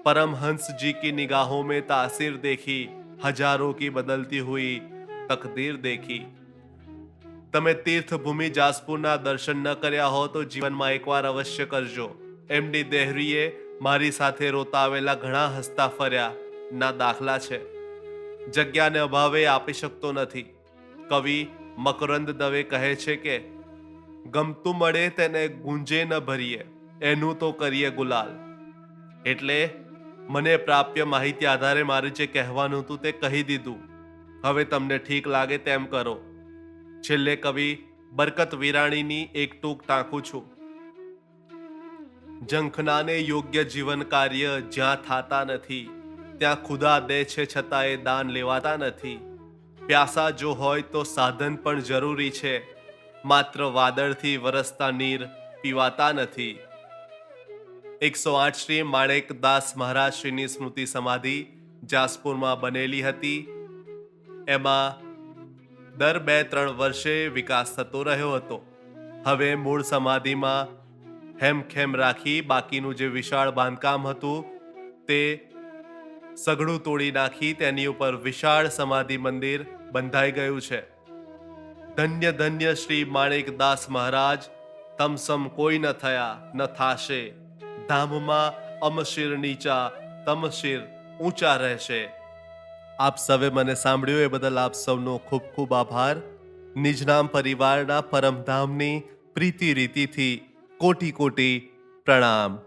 परमहंस जी की निगाहों में तासीर देखी, हजारों की बदलती हुई तकदीर देखी. તમે તીર્થભૂમિ જાસપુરના દર્શન ન કર્યા હો તો જીવનમાં એકવાર અવશ્ય કરજો. એમડી દેહરીએ મારી સાથે રોતા આવેલા ઘણા હસતા ફર્યા ના દાખલા છે. જગ્યાને અભાવે આપી શકતો નથી. કવિ મકરંદ દવે કહે છે કે ગમતું મળે તેને ગુંજે ન ભરીએ, એનું તો કરીએ ગુલાલ. એટલે મને પ્રાપ્ય માહિતી આધારે મારે જે કહેવાનું હતું તે કહી દીધું. હવે તમને ઠીક લાગે તેમ કરો. છેલ્લે કવિ બરકત વિરાણીની એક ટૂંક ટાંકું છું. ઝંખનાને યોગ્ય જીવન કાર્ય જ્યાં થાતા નથી, ત્યાં ખુદા દે છે છતાં એ દાન લેવાતા નથી. પ્યાસા જો હોય તો સાધન પણ જરૂરી છે, માત્ર વાદળથી વરસતા નીર પીવાતા નથી. 108 શ્રી માણેકદાસ મહારાજ શ્રીની સ્મૃતિ સમાધિ જાસપુરમાં બનેલી હતી. એમાં દર 2-3 વર્ષે વિકાસ થતો રહ્યો હતો. હવે મૂળ સમાધિમાં હેમખેમ રાખી બાકીનું જે વિશાળ બાંધકામ હતું તે સઘળું તોડી નાખી તેની ઉપર વિશાળ સમાધિ મંદિર બંધાઈ ગયું છે. ધન્ય ધન્ય શ્રી માણેકદાસ મહારાજ, તમસમ કોઈ ન થયા ન થાશે. ધામમાં અમશિર નીચા, તમશિર ઊંચા રહેશે. આપ સૌએ મને સાંભળ્યું એ બદલ આપ સૌનો ખૂબ ખૂબ આભાર. નિજનામ પરિવારના પરમધામની પ્રીતિ રીતિથી કોટી કોટી પ્રણામ.